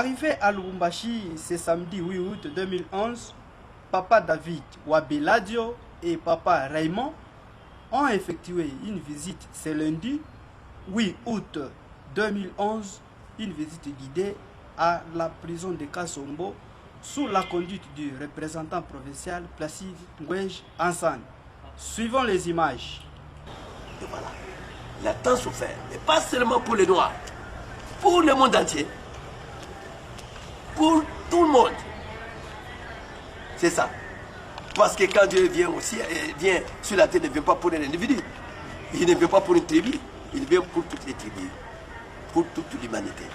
Arrivé à Lubumbashi ce samedi 8 août 2011, Papa David Wabeladio et Papa Raymond ont effectué une visite ce lundi 8 août 2011, une visite guidée à la prison de Kasombo sous la conduite du représentant provincial Placide Ngwej Ansan. Suivons les images. Et voilà, il a tant souffert, mais pas seulement pour les Noirs, pour le monde entier, pour tout le monde. C'est ça. Parce que quand Dieu vient aussi, vient sur la terre, il ne vient pas pour un individu. Il ne vient pas pour une tribu. Il vient pour toutes les tribus, pour toute l'humanité.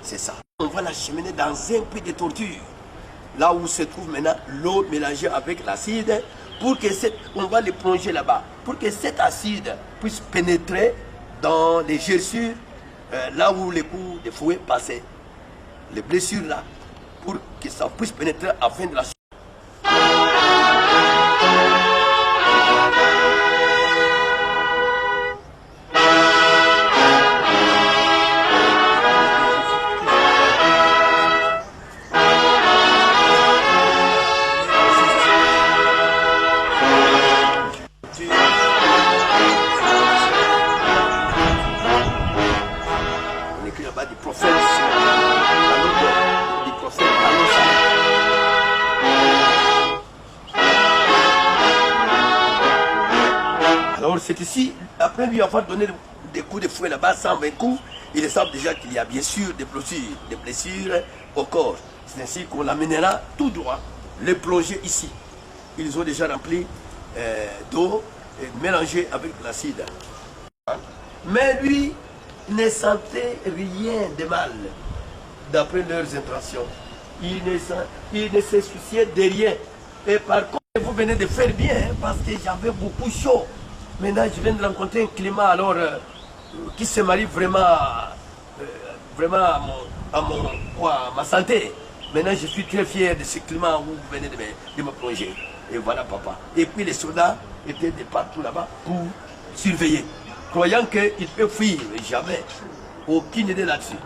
C'est ça. On va l'acheminer dans un puits de torture, là où se trouve maintenant l'eau mélangée avec l'acide, pour que on va le plonger là-bas, pour que cet acide puisse pénétrer dans les gerçures, là où les coups de fouet passaient, les blessures là, pour que ça puisse pénétrer afin de la... Alors c'est ici, après lui avoir donné des coups de fouet là-bas, 120 coups, ils savent déjà qu'il y a bien sûr des blessures au corps. C'est ainsi qu'on l'amènera tout droit, les plonger ici. Ils ont déjà rempli d'eau mélangée avec l'acide. Mais lui ne sentait rien de mal, d'après leurs intentions. Il ne se souciait de rien. Et par contre, vous venez de faire bien, hein, parce que j'avais beaucoup chaud. Maintenant, je viens de rencontrer un climat alors qui se marie vraiment, à ma santé. Maintenant, je suis très fier de ce climat où vous venez de me plonger. Et voilà, papa. Et puis les soldats étaient de partout là-bas pour surveiller, croyant qu'ils peuvent fuir, mais jamais. Aucune idée là-dessus.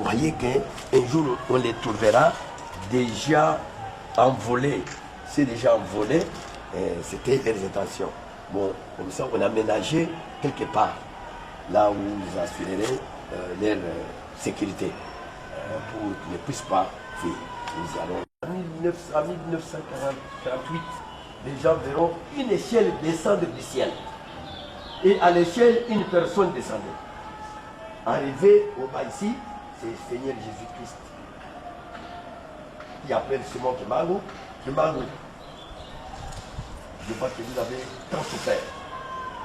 croyait qu'un jour on les trouvera déjà envolés. C'est déjà envolé, c'était les intentions. Bon, comme ça, on a ménagé quelque part, là où ils assureraient leur sécurité, pour qu'ils ne puissent pas fuir. Nous allons. En 1948, les gens verront une échelle descendre du ciel. Et à l'échelle, une personne descendait. Arrivé au bas ici, c'est le Seigneur Jésus-Christ qui appelle Simon Kimangu. Kimangu, je vois que vous avez tant souffert.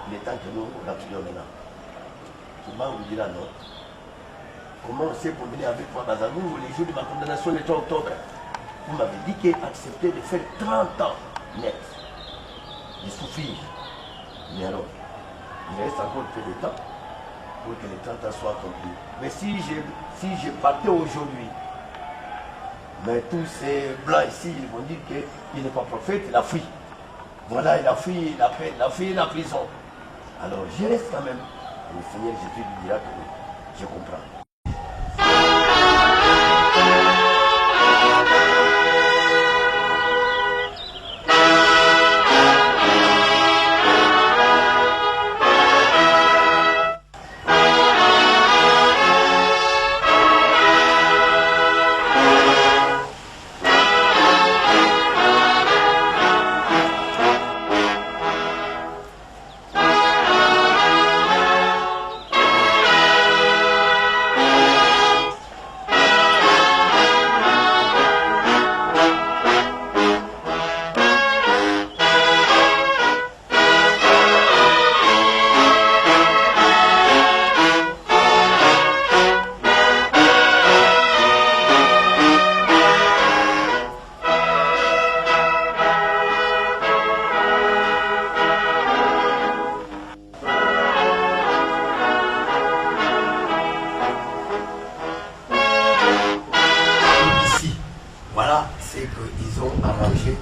Il est temps que nous retenions maintenant. Kimangu dira non. Comment on sait pour venir avec moi dans un jour, les jours de ma condamnation, le 3 octobre, vous m'avez dit qu'il acceptait de faire 30 ans net, de souffrir. Mais alors, il reste encore un peu de temps pour que les 30 ans soient accomplis. Mais si je partais aujourd'hui, mais tous ces blancs ici, ils vont dire qu'il n'est pas prophète, il a fui. Voilà, il a fui la peine, il a fui la prison. Alors je reste quand même. Et le Seigneur Jésus lui dira que je comprends.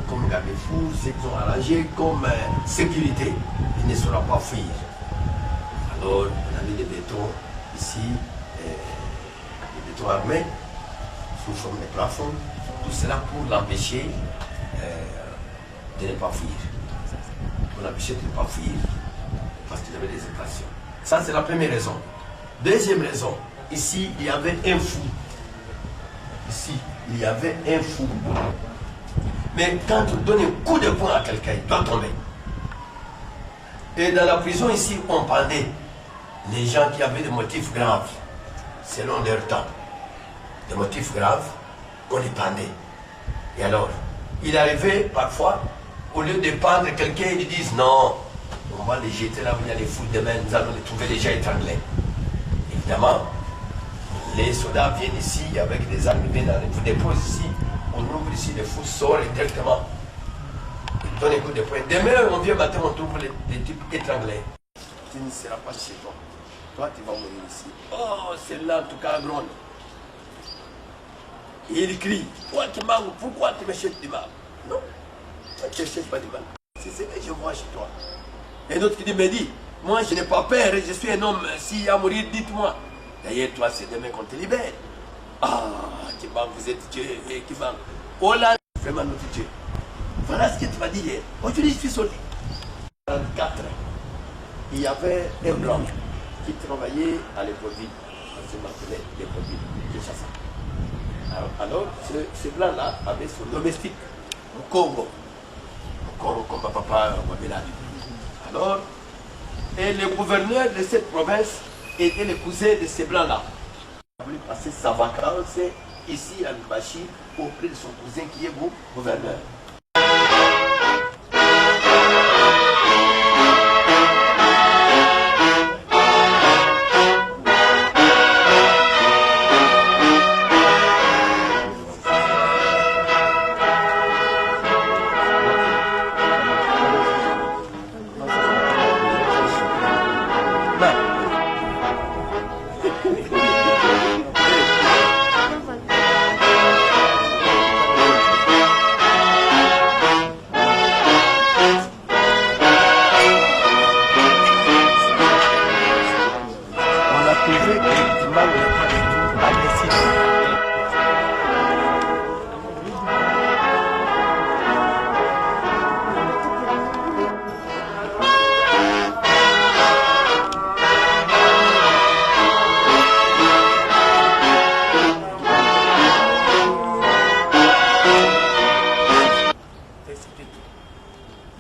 Comme garde-fou, ce qu'ils ont arrangé comme sécurité, il ne saura pas fuir. Alors, on a mis des bétons ici, des bétons armés, sous forme de plafond, tout cela pour l'empêcher de ne pas fuir. Pour l'empêcher de ne pas fuir, parce qu'il avait des intentions. Ça, c'est la première raison. Deuxième raison, ici, il y avait un fou. Ici, il y avait un fou. Mais quand on donne un coup de poing à quelqu'un, il doit tomber. Et dans la prison ici, on pendait les gens qui avaient des motifs graves, selon leur temps. Des motifs graves, on les pendait. Et alors, il arrivait parfois, au lieu de pendre quelqu'un, ils disent non, on va les jeter là où il y a les fous demain, nous allons les trouver déjà étranglés. Évidemment, les soldats viennent ici avec des armes, ils viennent, vous déposent ici. On ouvre ici, les fous sortent directement. Ils donnent un coup de poing. Demain, on vient matin, on trouve les types étranglés. Tu ne seras pas chez toi. Toi, tu vas mourir ici. Oh, celle-là, en tout cas, gronde. Et il crie, pourquoi tu me cherches du mal? Non, tu ne cherches pas du mal. C'est ce que je vois chez toi. Et un autre qui dit, mais dis, moi, je n'ai pas peur, je suis un homme. S'il y a à mourir, dites-moi. D'ailleurs, toi, c'est demain qu'on te libère. Ah, Kimangu, vous êtes Dieu, Kimangu. Oh là, vraiment notre Dieu. Voilà ce que tu m'as dit hier. Aujourd'hui, je suis sorti. En 1944, il y avait un blanc qui travaillait à l'école-ville. Ça m'appelait l'école-ville de Chassa. Alors, ce blanc-là avait son domestique, Mukongo. Mukongo, comme papa Wabeladi. Alors, et le gouverneur de cette province était le cousin de ce blanc-là. Il a voulu passer sa vacance ici à Lubumbashi auprès de son cousin qui est gouverneur.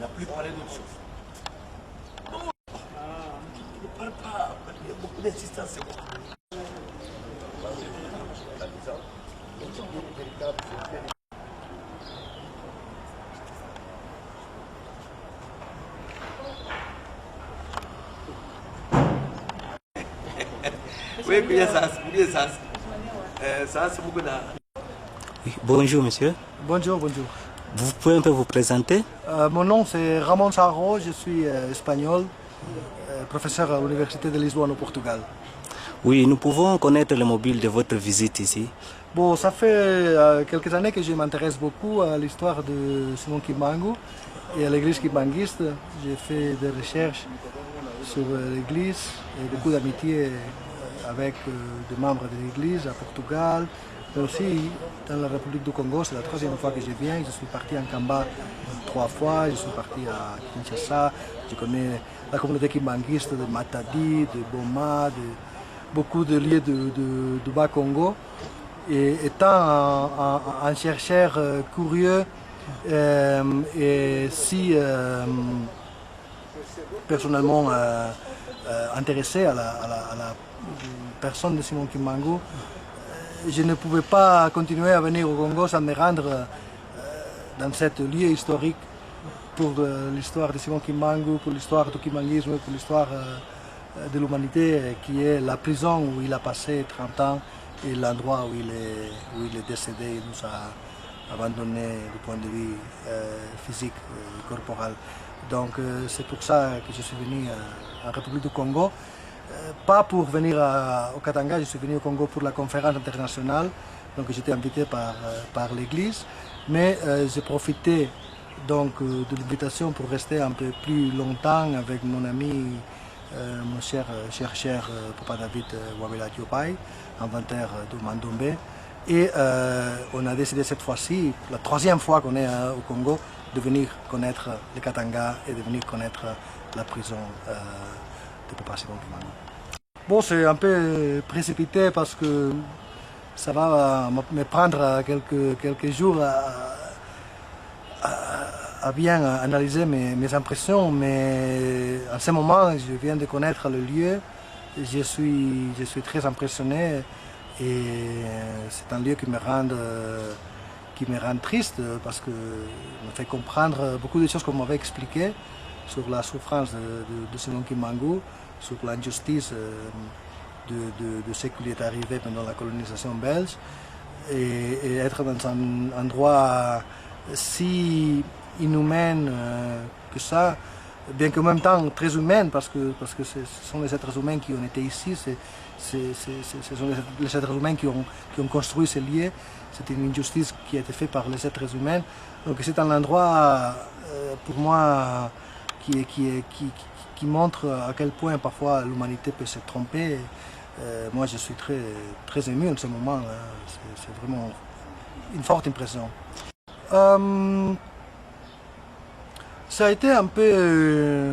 n'a plus parlé d'autre chose. Non, il ne parle pas, il y a beaucoup d'insistance, c'est quoi? Oui, ça, c'est beaucoup là. Oui, bonjour monsieur. Bonjour, bonjour. Vous pouvez un peu vous présenter? Mon nom c'est Ramon Sarro, je suis espagnol, professeur à l'Université de Lisbonne au Portugal. Oui, nous pouvons connaître le mobile de votre visite ici. Bon, ça fait quelques années que je m'intéresse beaucoup à l'histoire de Simon Kimbangu et à l'église kimbanguiste. J'ai fait des recherches sur l'église et beaucoup d'amitié avec des membres de l'église à Portugal, mais aussi dans la République du Congo. C'est la troisième fois que je viens. Je suis parti en Kamba 3 fois, je suis parti à Kinshasa. Je connais la communauté kimbanguiste de Matadi, de Boma, de beaucoup de lieux du Bas-Congo. Et étant un chercheur curieux et si personnellement intéressé à la personne de Simon Kimbangu, je ne pouvais pas continuer à venir au Congo sans me rendre dans ce lieu historique pour l'histoire de Simon Kimbangu, pour l'histoire du kimbanguisme, pour l'histoire de l'humanité, qui est la prison où il a passé 30 ans et l'endroit où il est décédé. Il nous a abandonné du point de vue physique et corporel. Donc c'est pour ça que je suis venu en République du Congo. Pas pour venir au Katanga, je suis venu au Congo pour la conférence internationale, donc j'étais invité par l'église, mais j'ai profité donc de l'invitation pour rester un peu plus longtemps avec mon ami, mon cher chercheur Papa David Wabela Diopai, inventeur de Mandombe. Et on a décidé cette fois-ci, la troisième fois qu'on est au Congo, de venir connaître le Katanga et de venir connaître la prison de Papa Simon Kimbangu. Bon, c'est un peu précipité parce que ça va me prendre quelques jours à bien analyser mes impressions, mais à ce moment, je viens de connaître le lieu, je suis très impressionné et c'est un lieu qui me rend triste parce que me fait comprendre beaucoup de choses qu'on m'avait expliquées sur la souffrance de Simon Kimbangu, sur l'injustice de ce qui lui est arrivé pendant la colonisation belge et être dans un endroit si inhumain que ça, bien qu'en même temps très humain parce que ce sont les êtres humains qui ont été ici, ce sont les êtres humains qui ont construit ces lieux, c'est une injustice qui a été faite par les êtres humains. Donc c'est un endroit pour moi qui montre à quel point parfois l'humanité peut se tromper. Moi je suis très ému en ce moment, c'est vraiment une forte impression. Ça a été un peu...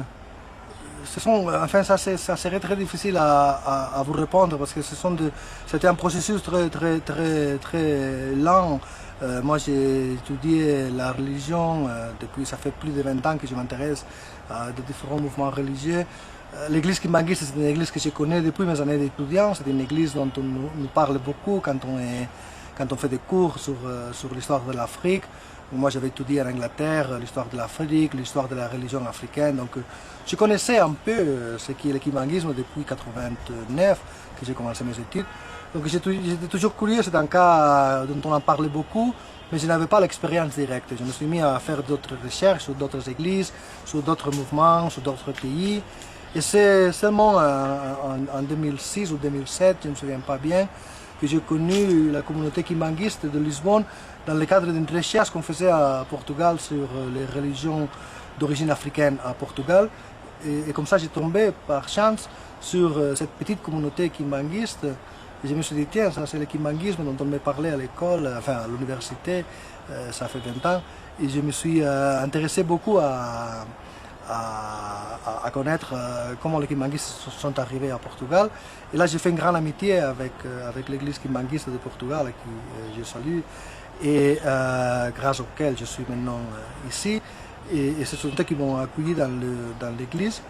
enfin ça serait très difficile à vous répondre parce que c'était un processus très lent. Moi j'ai étudié la religion, depuis ça fait plus de 20 ans que je m'intéresse à de différents mouvements religieux. L'église kimbanguiste, c'est une église que je connais depuis mes années d'étudiant, c'est une église dont on nous parle beaucoup quand on fait des cours sur l'histoire de l'Afrique. Moi j'avais étudié en Angleterre l'histoire de l'Afrique, l'histoire de la religion africaine, donc je connaissais un peu ce qu'est le kimbanguisme depuis 1989 que j'ai commencé mes études. Donc j'étais toujours curieux, c'est un cas dont on en parlait beaucoup, mais je n'avais pas l'expérience directe. Je me suis mis à faire d'autres recherches sur d'autres églises, sur d'autres mouvements, sur d'autres pays. Et c'est seulement en 2006 ou 2007, je ne me souviens pas bien, que j'ai connu la communauté kimbanguiste de Lisbonne dans le cadre d'une recherche qu'on faisait à Portugal sur les religions d'origine africaine à Portugal. Et comme ça, j'ai tombé par chance sur cette petite communauté kimbanguiste. Et je me suis dit, tiens, ça c'est le kimbanguisme dont on me parlait à l'école, enfin à l'université, ça fait 20 ans. Et je me suis intéressé beaucoup à connaître comment les kimbanguistes sont arrivés à Portugal. Et là, j'ai fait une grande amitié avec l'église kimbanguiste de Portugal, qui je salue, et grâce auquel je suis maintenant ici. Et ce sont eux qui m'ont accueilli dans l'église.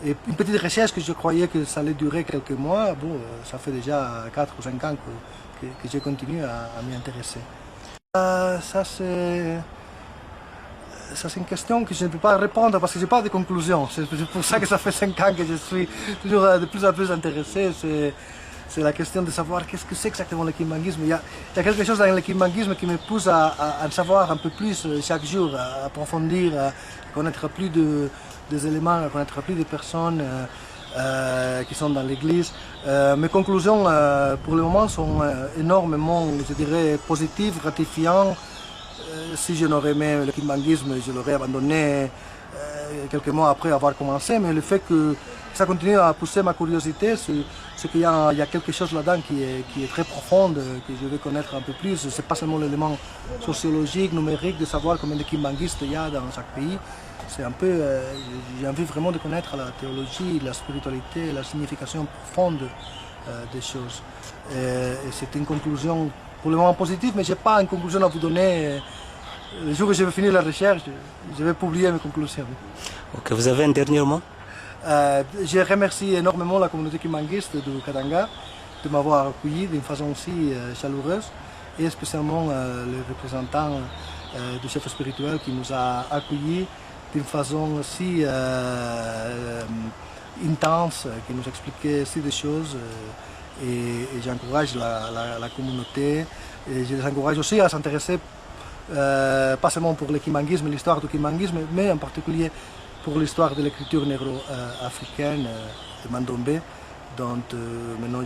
Et une petite recherche que je croyais que ça allait durer quelques mois, bon, ça fait déjà 4 ou 5 ans que j'ai continué à m'y intéresser. Ça c'est une question que je ne peux pas répondre parce que je n'ai pas de conclusion. C'est pour ça que ça fait 5 ans que je suis toujours de plus en plus intéressé. C'est la question de savoir qu'est-ce que c'est exactement le kimbanguisme. Il y a quelque chose dans le kimbanguisme qui me pousse à en savoir un peu plus chaque jour, à approfondir, à connaître plus des éléments, à connaître plus de personnes qui sont dans l'église. Mes conclusions pour le moment sont énormément, je dirais, positives, gratifiantes. Si je n'aurais aimé le kimbanguisme, je l'aurais abandonné quelques mois après avoir commencé, mais le fait que ça continue à pousser ma curiosité, c'est qu'il y a quelque chose là-dedans qui est très profonde, que je veux connaître un peu plus. Ce n'est pas seulement l'élément sociologique, numérique, de savoir combien de kimbanguistes il y a dans chaque pays. C'est un peu, j'ai envie vraiment de connaître la théologie, la spiritualité, la signification profonde des choses. Et c'est une conclusion pour le moment positive, mais je n'ai pas une conclusion à vous donner. Le jour où je vais finir la recherche, je vais publier mes conclusions. Ok, vous avez un dernier mot? Je remercie énormément la communauté kimbanguiste du Katanga de m'avoir accueilli d'une façon aussi chaleureuse, et spécialement le représentant du chef spirituel qui nous a accueillis d'une façon aussi intense, qui nous expliquait aussi des choses. Et j'encourage la communauté, et je les encourage aussi à s'intéresser pas seulement pour le kimbanguisme, l'histoire du kimbanguisme, mais en particulier pour l'histoire de l'écriture négro-africaine de Mandombe, dont maintenant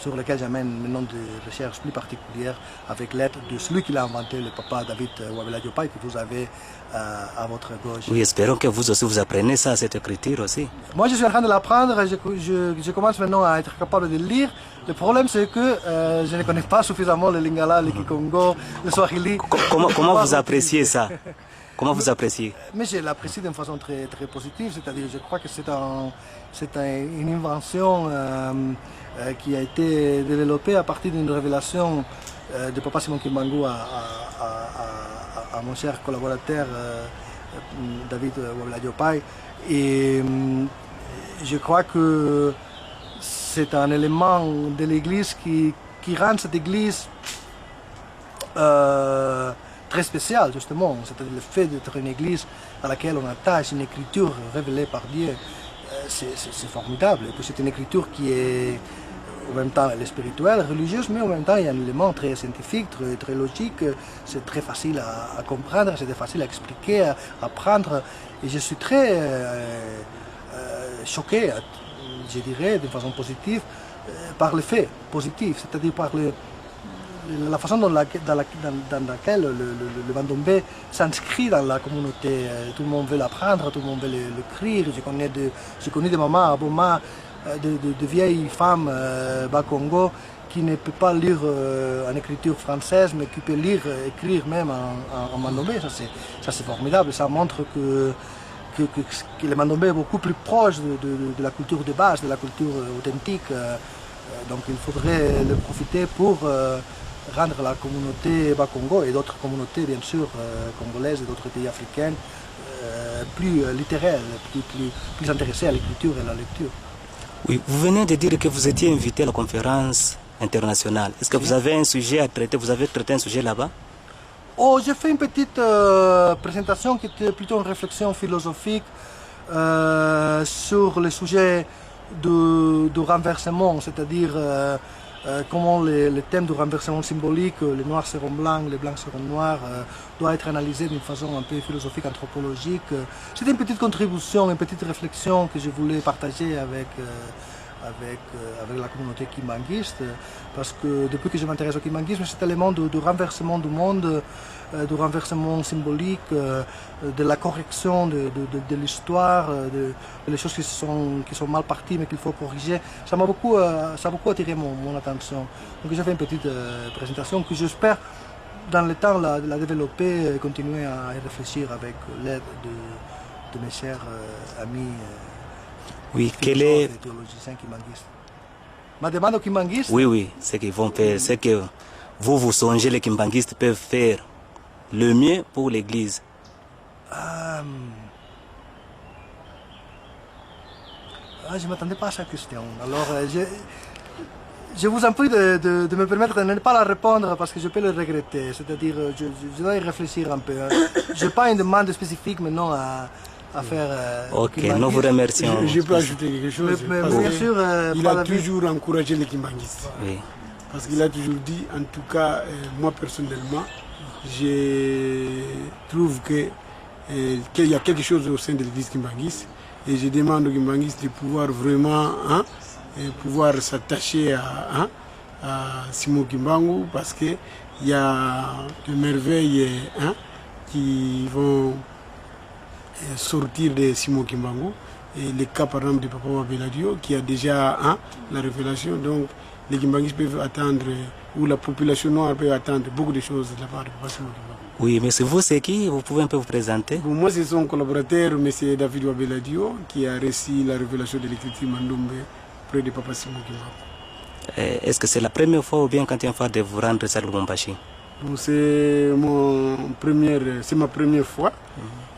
sur lequel j'amène maintenant des recherches plus particulières avec l'aide de celui qui l'a inventé, le papa David Wabella Diopay, que vous avez à votre gauche. Oui, espérons que vous aussi vous apprenez ça, cette écriture aussi. Moi je suis en train de l'apprendre, je commence maintenant à être capable de lire. Le problème c'est que je ne connais pas suffisamment le Lingala, le Kikongo, le Swahili. Comment vous appréciez ça? Comment vous appréciez? Mais je l'apprécie d'une façon très, très positive, c'est-à-dire je crois que c'est une invention qui a été développée à partir d'une révélation de Papa Simon Kimbangu à mon cher collaborateur David Wabella Diopay. Et je crois que c'est un élément de l'Église qui rend cette Église très spécial, justement. C'est-à-dire le fait d'être une église à laquelle on attache une écriture révélée par Dieu, c'est formidable. Et puis c'est une écriture qui est en même temps elle est spirituelle, religieuse, mais en même temps il y a un élément très scientifique, très logique. C'est très facile à comprendre, c'est facile à expliquer, à apprendre. Et je suis très choqué, je dirais, de façon positive, par les faits positifs, c'est-à-dire par la façon dans laquelle le Mandombe s'inscrit dans la communauté. Tout le monde veut l'apprendre, tout le monde veut l'écrire. Je connais des mamans à Boma, de vieilles femmes Bakongo qui ne peuvent pas lire en écriture française, mais qui peuvent écrire même en Mandombe. Ça c'est formidable. Ça montre que le Mandombe est beaucoup plus proche de la culture de base, de la culture authentique. Donc il faudrait le profiter pour rendre la communauté Bakongo et d'autres communautés, bien sûr, congolaises et d'autres pays africains, plus littéraires, plus intéressées à l'écriture et à la lecture. Oui, vous venez de dire que vous étiez invité à la conférence internationale. Est-ce que vous avez un sujet à traiter? Vous avez traité un sujet là-bas? Oh, j'ai fait une petite présentation qui était plutôt une réflexion philosophique sur le sujet du renversement, c'est-à-dire comment le thème du renversement symbolique, les noirs seront blancs, les blancs seront noirs, doit être analysé d'une façon un peu philosophique, anthropologique. C'était une petite contribution, une petite réflexion que je voulais partager avec la communauté kimbanguiste, parce que depuis que je m'intéresse au kimbanguisme, cet élément du renversement du monde, du renversement symbolique, de la correction de l'histoire, des choses qui sont mal parties mais qu'il faut corriger, ça a beaucoup attiré mon attention. Donc j'ai fait une petite présentation que j'espère dans le temps la développer et continuer à y réfléchir avec l'aide de mes chers amis. Oui, quel est... Ma demande aux kimbanguistes? Oui, ce qu'ils vont faire, c'est que vous songez, les kimbanguistes peuvent faire le mieux pour l'Église. Je ne m'attendais pas à cette question. Alors, je vous en prie de me permettre de ne pas la répondre parce que je peux le regretter. C'est-à-dire, je dois y réfléchir un peu. Je n'ai pas une demande spécifique maintenant à faire. Ok, nous vous remercions. Je peux ajouter quelque chose. Mais bien sûr, il a toujours encouragé les Kimbanguistes. Oui. Parce qu'il a toujours dit, en tout cas, moi personnellement, je trouve qu'il y a quelque chose au sein de l'église Kimbanguiste. Et je demande aux Kimbanguistes de pouvoir vraiment pouvoir s'attacher à Simon Kimbangu parce qu'il y a de merveilles qui vont sortir de Simon Kimbangu. Et le cas par exemple de Papa Wabeladio qui a déjà la révélation. Donc les Kimbanguistes peuvent attendre, ou la population noire peut attendre beaucoup de choses de la part de Papa Simon Kimbangu. Oui, mais vous, c'est qui? Vous pouvez un peu vous présenter? Bon, moi, c'est son collaborateur, M. David Wabeladio, qui a reçu la révélation de l'écriture Mandombe près de Papa Simon Kimbangu. Est-ce que c'est la première fois ou bien quand il y a une fois de vous rendre à Lubumbashi? Bon, c'est ma première fois.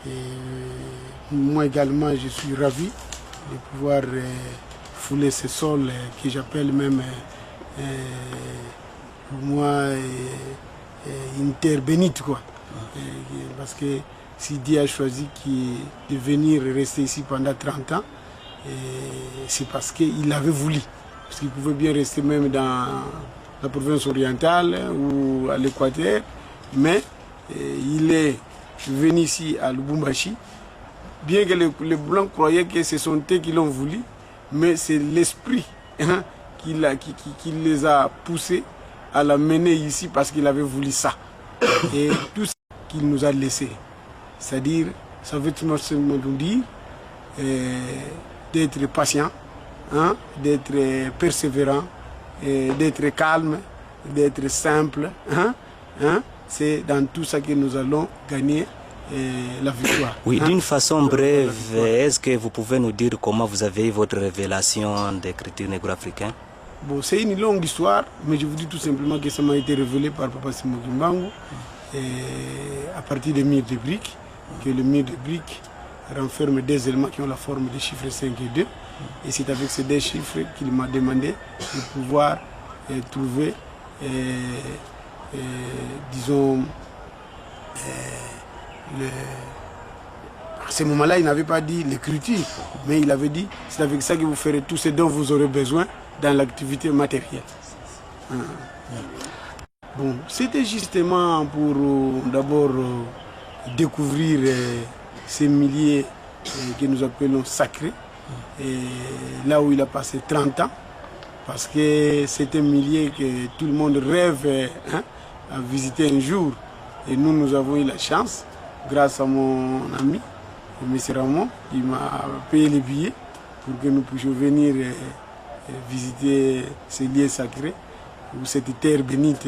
Et moi également, je suis ravi de pouvoir fouler ce sol que j'appelle même pour moi une terre bénite, quoi. Parce que si Dieu a choisi de venir rester ici pendant 30 ans, c'est parce qu'il avait voulu. Parce qu'il pouvait bien rester même dans la province orientale ou à l'Équateur, mais il est venu ici à Lubumbashi, bien que les Blancs croyaient que ce sont eux qui l'ont voulu, mais c'est l'esprit qui les a poussés à la mener ici parce qu'il avait voulu ça. Et tout ce qu'il nous a laissé, c'est-à-dire, ça veut tout simplement nous dire d'être patient, d'être persévérant, d'être calme, d'être simple. C'est dans tout ça que nous allons gagner la victoire. Oui, d'une façon brève, est-ce que vous pouvez nous dire comment vous avez eu votre révélation d'écriture négro-africaine? Bon, c'est une longue histoire, mais je vous dis tout simplement que ça m'a été révélé par Papa Simon Kimbangu à partir des murs de briques, que le mur de briques renferme des éléments qui ont la forme des chiffres 5 et 2. Et c'est avec ces deux chiffres qu'il m'a demandé de pouvoir trouver, disons, à ce moment-là, il n'avait pas dit l'écriture, mais il avait dit, c'est avec ça que vous ferez tout ce dont vous aurez besoin dans l'activité matérielle. Bon, c'était justement pour d'abord découvrir ces milliers que nous appelons sacrés, et là où il a passé 30 ans, parce que c'est un millier que tout le monde rêve à visiter un jour. Et nous avons eu la chance, grâce à mon ami, M. Ramon, il m'a payé les billets pour que nous puissions venir visiter ces lieux sacrés, ou cette terre bénite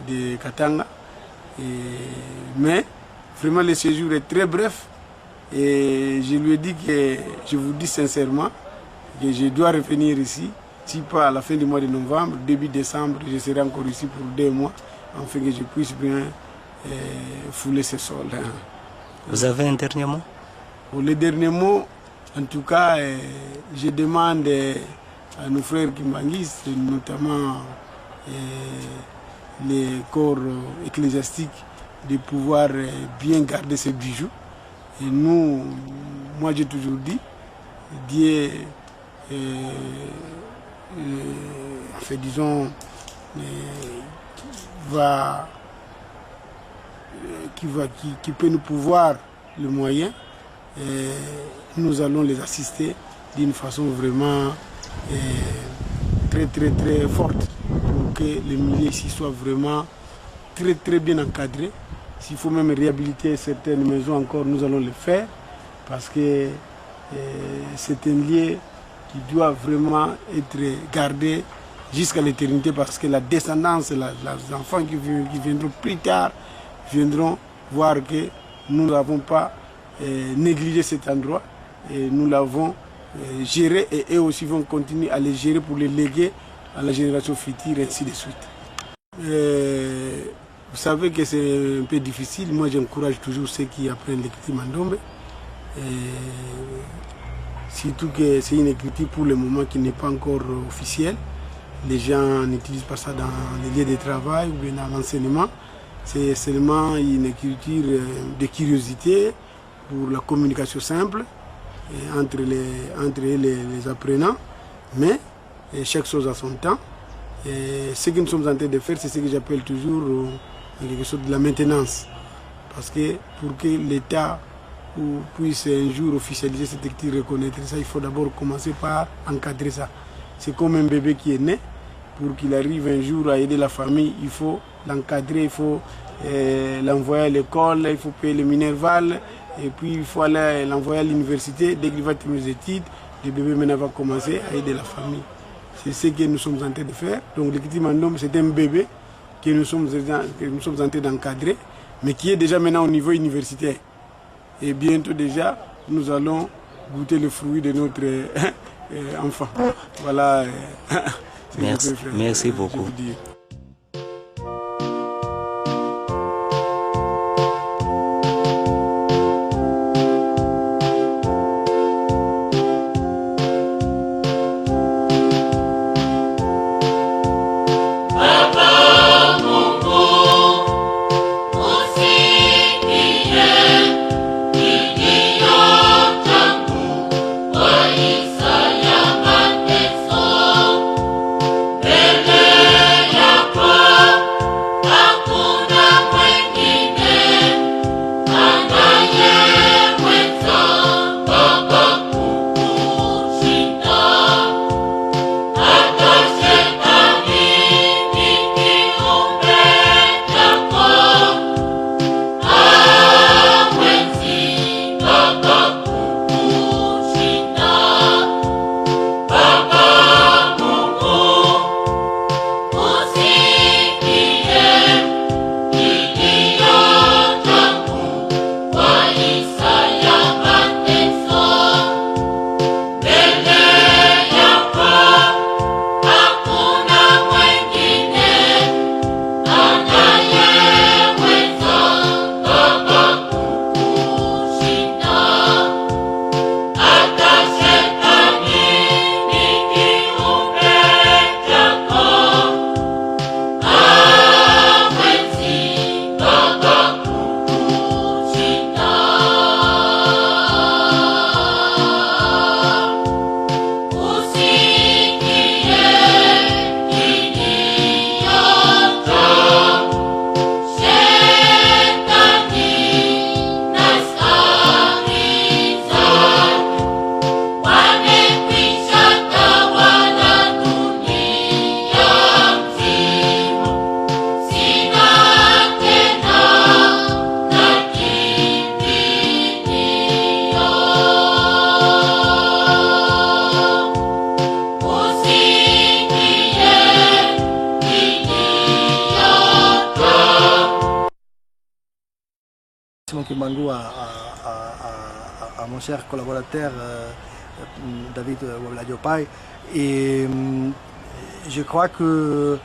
de Katanga. Mais vraiment le séjour est très bref et je lui ai dit que, je vous dis sincèrement, que je dois revenir ici, si pas à la fin du mois de novembre, début décembre, je serai encore ici pour 2 mois, afin que je puisse bien fouler ce sol. Vous avez un dernier mot? Pour le dernier mot, en tout cas, je demande à nos frères kimbanguistes, notamment les corps ecclésiastiques, de pouvoir bien garder ces bijoux. Et nous, moi j'ai toujours dit, Dieu, enfin, disons, qui peut nous pouvoir le moyen, nous allons les assister d'une façon vraiment très très très forte pour que le milieu ici soit vraiment très très bien encadré. S'il faut même réhabiliter certaines maisons encore, nous allons le faire parce que c'est un lieu qui doit vraiment être gardé jusqu'à l'éternité parce que la descendance, les enfants qui viendront plus tard, viendront voir que nous n'avons pas négligé cet endroit et nous l'avons géré et eux aussi vont continuer à le gérer pour le léguer à la génération future et ainsi de suite. Vous savez que c'est un peu difficile. Moi, j'encourage toujours ceux qui apprennent l'écriture Mandombe. Surtout que c'est une écriture pour le moment qui n'est pas encore officielle. Les gens n'utilisent pas ça dans les lieux de travail ou bien dans l'enseignement. C'est seulement une écriture de curiosité pour la communication simple entre les apprenants. Mais chaque chose a son temps. Et ce que nous sommes en train de faire, c'est ce que j'appelle toujours quelque chose de la maintenance. Parce que pour que l'État puisse un jour officialiser cette écriture, reconnaître ça, il faut d'abord commencer par encadrer ça. C'est comme un bébé qui est né. Pour qu'il arrive un jour à aider la famille, il faut l'encadrer, il faut l'envoyer à l'école, il faut payer le minerval, et puis il faut aller l'envoyer à l'université. Dès qu'il va terminer les études, le bébé maintenant va commencer à aider la famille. C'est ce que nous sommes en train de faire. Donc l'écriture Mandombe, c'est un bébé que nous sommes en train d'encadrer, mais qui est déjà maintenant au niveau universitaire. Et bientôt déjà, nous allons goûter le fruit de notre enfant. Voilà. Merci beaucoup. Kimangu à mon cher collaborateur David Wabladiopai. Et je crois que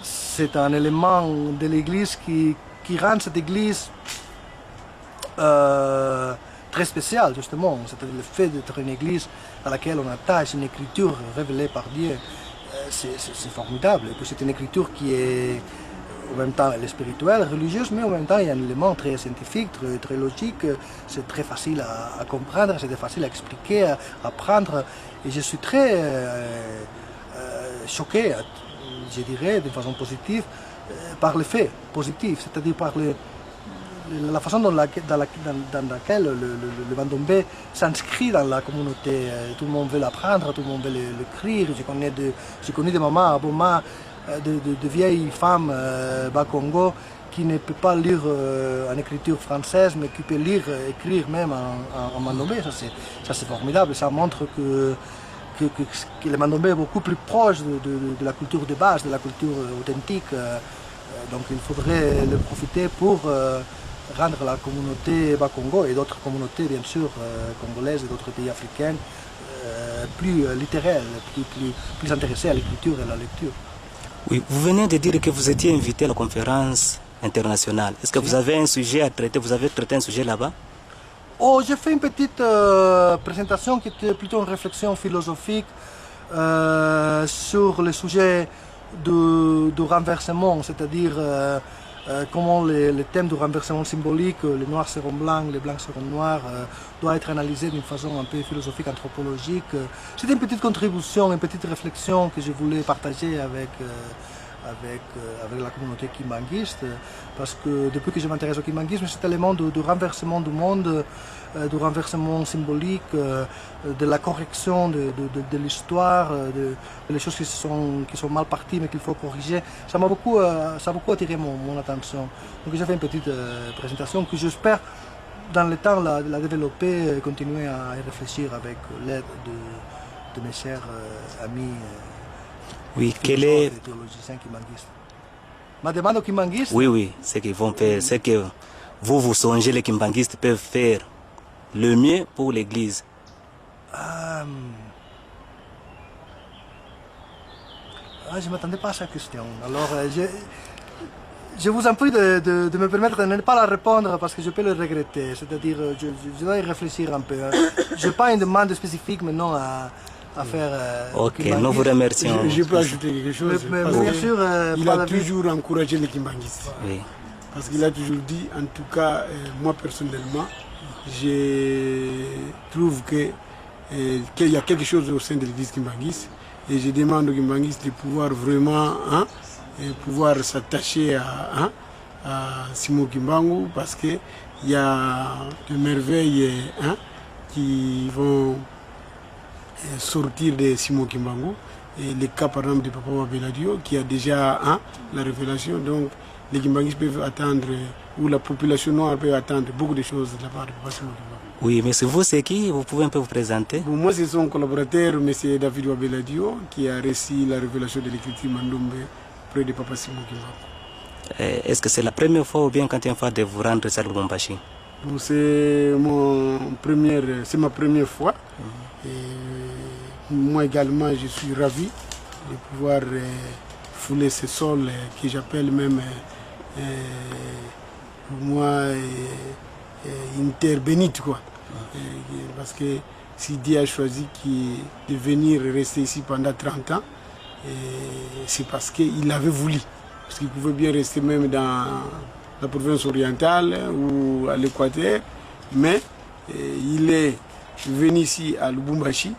c'est un élément de l'Église qui rend cette Église très spéciale, justement. C'est-à-dire le fait d'être une Église dans laquelle on attache une écriture révélée par Dieu. C'est formidable. Et puis c'est une écriture qui est en même temps elle est spirituelle, religieuse, mais en même temps il y a un élément très scientifique, très logique. C'est très facile à comprendre, c'est facile à expliquer, à apprendre. Et je suis très choqué, je dirais, de façon positive, par les faits positifs, c'est-à-dire par la façon dans laquelle le Mandombe s'inscrit dans la communauté. Tout le monde veut l'apprendre, tout le monde veut l'écrire. J'ai connu des mamans à Boma, de vieilles femmes bas Congo qui ne peuvent pas lire en écriture française, mais qui peuvent écrire même en Mandombe. Ça c'est formidable. Ça montre que le Mandombe est beaucoup plus proche de la culture de base, de la culture authentique. Donc il faudrait le profiter pour rendre la communauté Bas-Congo et d'autres communautés, bien sûr, congolaises et d'autres pays africains, plus littéraires, plus intéressées à l'écriture et à la lecture. Oui, vous venez de dire que vous étiez invité à la conférence international. Est-ce que vous avez un sujet à traiter? Vous avez traité un sujet là-bas? Oh, j'ai fait une petite présentation qui était plutôt une réflexion philosophique sur le sujet du renversement, c'est-à-dire comment le thème du renversement symbolique, les noirs seront blancs, les blancs seront noirs, doit être analysé d'une façon un peu philosophique, anthropologique. C'était une petite contribution, une petite réflexion que je voulais partager avec la communauté kimbanguiste, parce que depuis que je m'intéresse au kimbanguisme, cet élément du renversement du monde, du renversement symbolique, de la correction de l'histoire, des choses qui sont mal parties mais qu'il faut corriger, ça a beaucoup attiré mon attention. Donc j'ai fait une petite présentation que j'espère dans le temps la développer et continuer à y réfléchir avec l'aide de mes chers amis. Oui, quel est... Ma demande aux kimbanguistes? Oui, ce qu'ils vont faire, c'est que vous songez, les kimbanguistes peuvent faire le mieux pour l'Église. Je ne m'attendais pas à cette question. Alors, je vous en prie de me permettre de ne pas la répondre parce que je peux le regretter. C'est-à-dire, je dois y réfléchir un peu. Je n'ai pas une demande spécifique maintenant à faire. Ok, nous vous remercions. Je peux ajouter quelque chose. Bien sûr, il a toujours encouragé les kimbanguistes. Oui. Parce qu'il a toujours dit, en tout cas, moi personnellement, je trouve qu'il y a quelque chose au sein de l'église kimbanguiste. Et je demande aux kimbanguistes de pouvoir vraiment pouvoir s'attacher à Simon Kimbangu parce qu'il y a de merveilles qui vont sortir de Simon Kimbangu. Et le cas par exemple de Papa Wabeladio qui a déjà la révélation. Donc les kimbanguistes peuvent attendre, ou la population noire peut attendre beaucoup de choses de la part de Papa Simon Kimbangu. Oui, mais c'est vous, c'est qui? Vous pouvez un peu vous présenter? Bon, moi, c'est son collaborateur, M. David Wabeladio, qui a reçu la révélation de l'écriture Mandombe près de Papa Simon Kimbangu. Est-ce que c'est la première fois ou bien quand il y a une fois de vous rendre à Lubumbashi? Bon, c'est ma première fois. Et moi également, je suis ravi de pouvoir fouler ce sol que j'appelle même pour moi une terre bénite, quoi. Parce que si Dieu a choisi de venir rester ici pendant 30 ans, c'est parce qu'il avait voulu. Parce qu'il pouvait bien rester même dans la province orientale ou à l'Équateur, mais il est venu ici à Lubumbashi,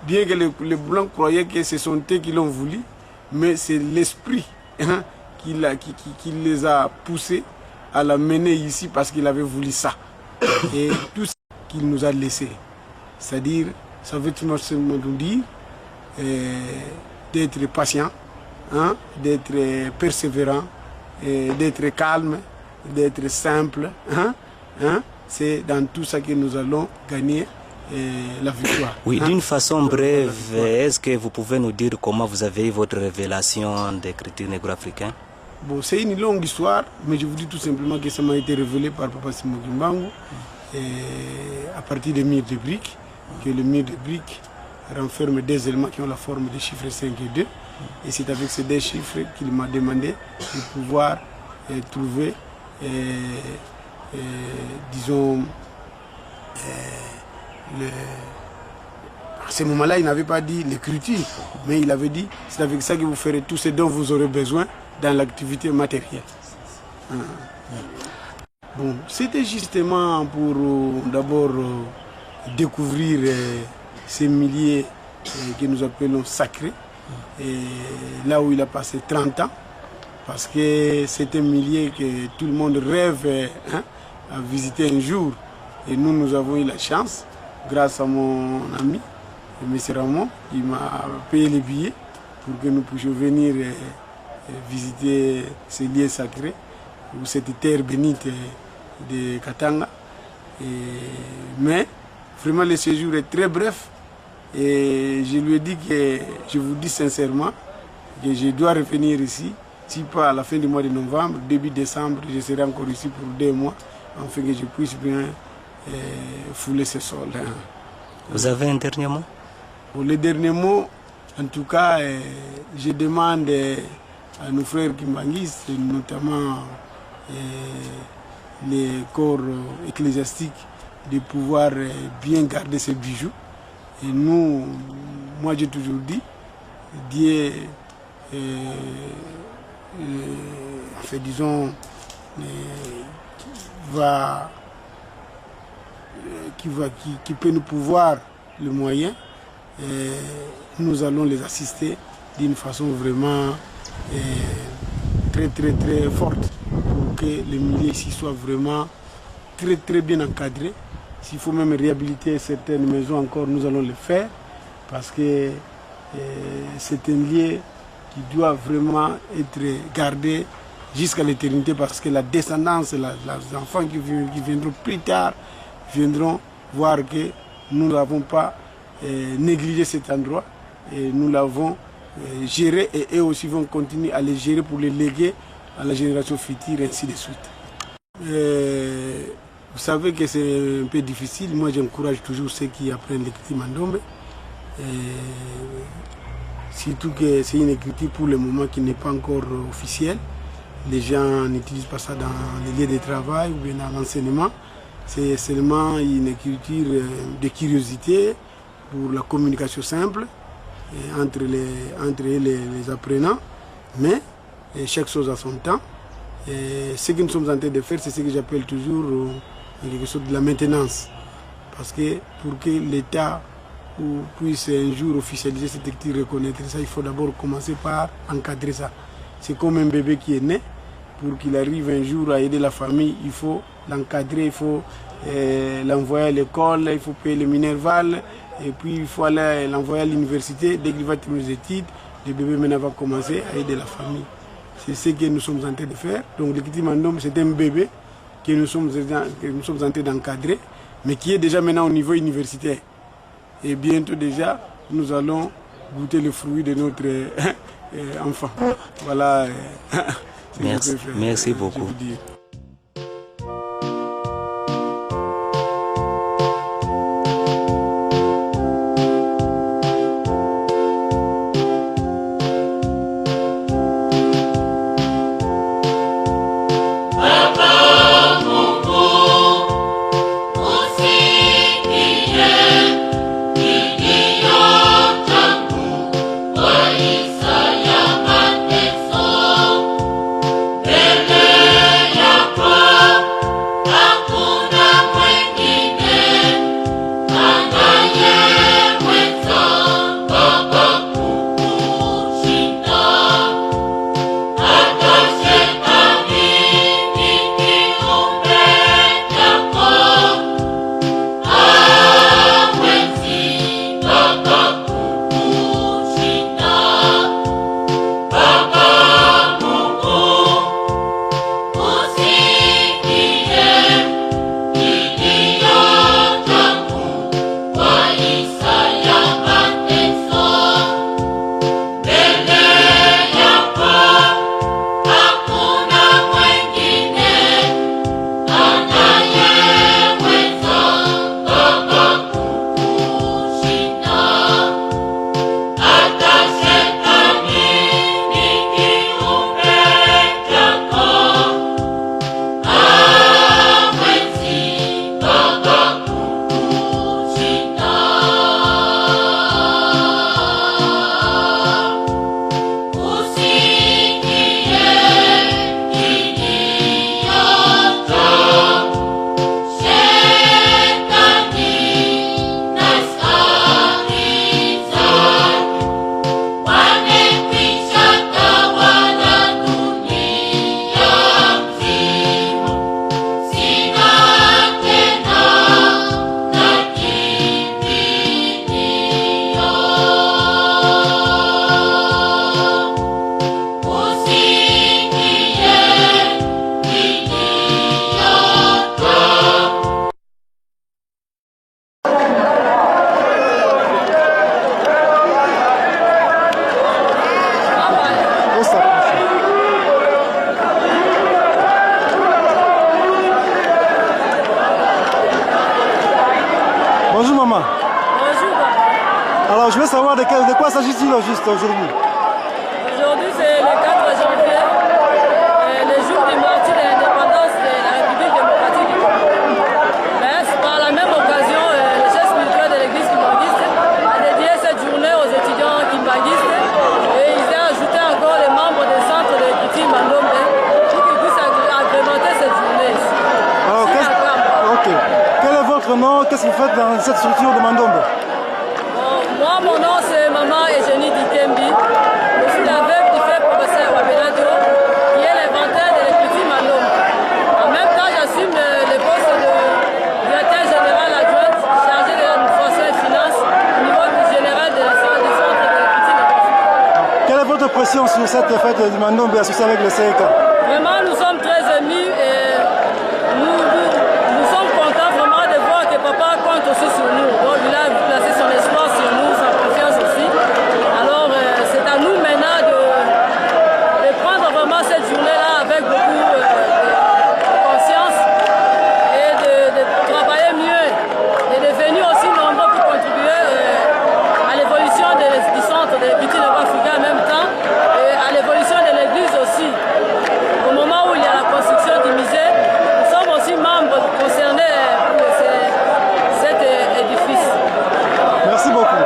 bien que les Blancs croyaient que ce sont eux qui l'ont voulu, mais c'est l'esprit qui les a poussés à l'amener ici parce qu'il avait voulu ça. Et tout ce qu'il nous a laissé, c'est-à-dire, ça veut tout simplement nous dire d'être patient, d'être persévérant, d'être calme, d'être simple. C'est dans tout ça que nous allons gagner la victoire. Oui, d'une façon brève, est-ce que vous pouvez nous dire comment vous avez eu votre révélation d'écriture négro-africaine? Bon, c'est une longue histoire, mais je vous dis tout simplement que ça m'a été révélé par Papa Simon Kimbangu à partir des murs de briques, que le mur de briques renferme des éléments qui ont la forme des chiffres 5 et 2. Et c'est avec ces deux chiffres qu'il m'a demandé de pouvoir trouver, disons, à ce moment-là, il n'avait pas dit l'écriture, mais il avait dit, c'est avec ça que vous ferez tout ce dont vous aurez besoin dans l'activité matérielle. Bon, c'était justement pour d'abord découvrir ces milliers que nous appelons sacrés, et là où il a passé 30 ans, parce que c'est un millier que tout le monde rêve à visiter un jour. Et nous avons eu la chance, grâce à mon ami, M. Ramon, qui m'a payé les billets pour que nous puissions venir visiter ces lieux sacrés, ou cette terre bénite de Katanga. Mais vraiment le séjour est très bref et je lui ai dit que, je vous dis sincèrement, que je dois revenir ici, si pas à la fin du mois de novembre, début décembre, je serai encore ici pour 2 mois, afin que je puisse bien fouler ce sol. Vous avez un dernier mot? Pour le dernier mot, en tout cas, je demande à nos frères kimbanguistes, notamment les corps ecclésiastiques de pouvoir bien garder ces bijoux. Et nous, moi j'ai toujours dit, Dieu, enfin, disons, qui peut nous pouvoir le moyen, nous allons les assister d'une façon vraiment très très très forte pour que le milieu ici soit vraiment très très bien encadré. S'il faut même réhabiliter certaines maisons encore, nous allons le faire parce que c'est un lieu qui doit vraiment être gardé jusqu'à l'éternité parce que la descendance, les enfants qui viendront plus tard viendront voir que nous n'avons pas négligé cet endroit et nous l'avons géré et eux aussi vont continuer à le gérer pour le léguer à la génération future et ainsi de suite. Vous savez que c'est un peu difficile. Moi, j'encourage toujours ceux qui apprennent l'écriture Mandombe. Surtout que c'est une écriture pour le moment qui n'est pas encore officielle. Les gens n'utilisent pas ça dans les lieux de travail ou bien dans l'enseignement. C'est seulement une écriture de curiosité pour la communication simple entre les apprenants. Mais chaque chose a son temps. Et ce que nous sommes en train de faire, c'est ce que j'appelle toujours quelque chose de la maintenance. Parce que pour que l'État puisse un jour officialiser cette écriture, reconnaître ça, il faut d'abord commencer par encadrer ça. C'est comme un bébé qui est né. Pour qu'il arrive un jour à aider la famille, il faut l'encadrer, il faut l'envoyer à l'école, il faut payer le minerval, et puis il faut aller l'envoyer à l'université. Dès qu'il va terminer les études, le bébé maintenant va commencer à aider la famille. C'est ce que nous sommes en train de faire. Donc l'écriture Mandombe, c'est un bébé que nous sommes en train d'encadrer, mais qui est déjà maintenant au niveau universitaire. Et bientôt déjà, nous allons goûter le fruit de notre enfant. Voilà. Merci beaucoup. Alors je veux savoir de quoi s'agit-il au juste aujourd'hui? Aujourd'hui c'est le 4 janvier, le jour du martyr de l'indépendance. nom, qu'est-ce que vous faites dans cette structure de Mandombe? Moi, mon nom c'est Maman Eugénie Dikembi. Je suis la veuve du fait professeur Wabeladio, qui est l'inventeur de l'écriture Mandombe. En même temps, j'assume le poste de directeur général adjoint chargé de l'administration et finances au niveau du général du centre de l'écriture Mandombe. Quelle est votre pression sur cette fête du Mandombe associée avec le CEK? Vraiment, nous sommes très émus et nous sommes contents vraiment de voir que papa compte aussi sur nous. Donc, il a placé son espoir sur nous, sa confiance aussi. Alors, c'est à nous maintenant de prendre vraiment cette journée-là avec beaucoup de conscience et de travailler mieux et de venir aussi nombreux pour contribuer à l'évolution du centre de l'écriture africain en même temps et à l'évolution de l'église aussi. Au moment où il y a la construction du musée, nous sommes aussi membres concernés pour cet édifice. Merci beaucoup.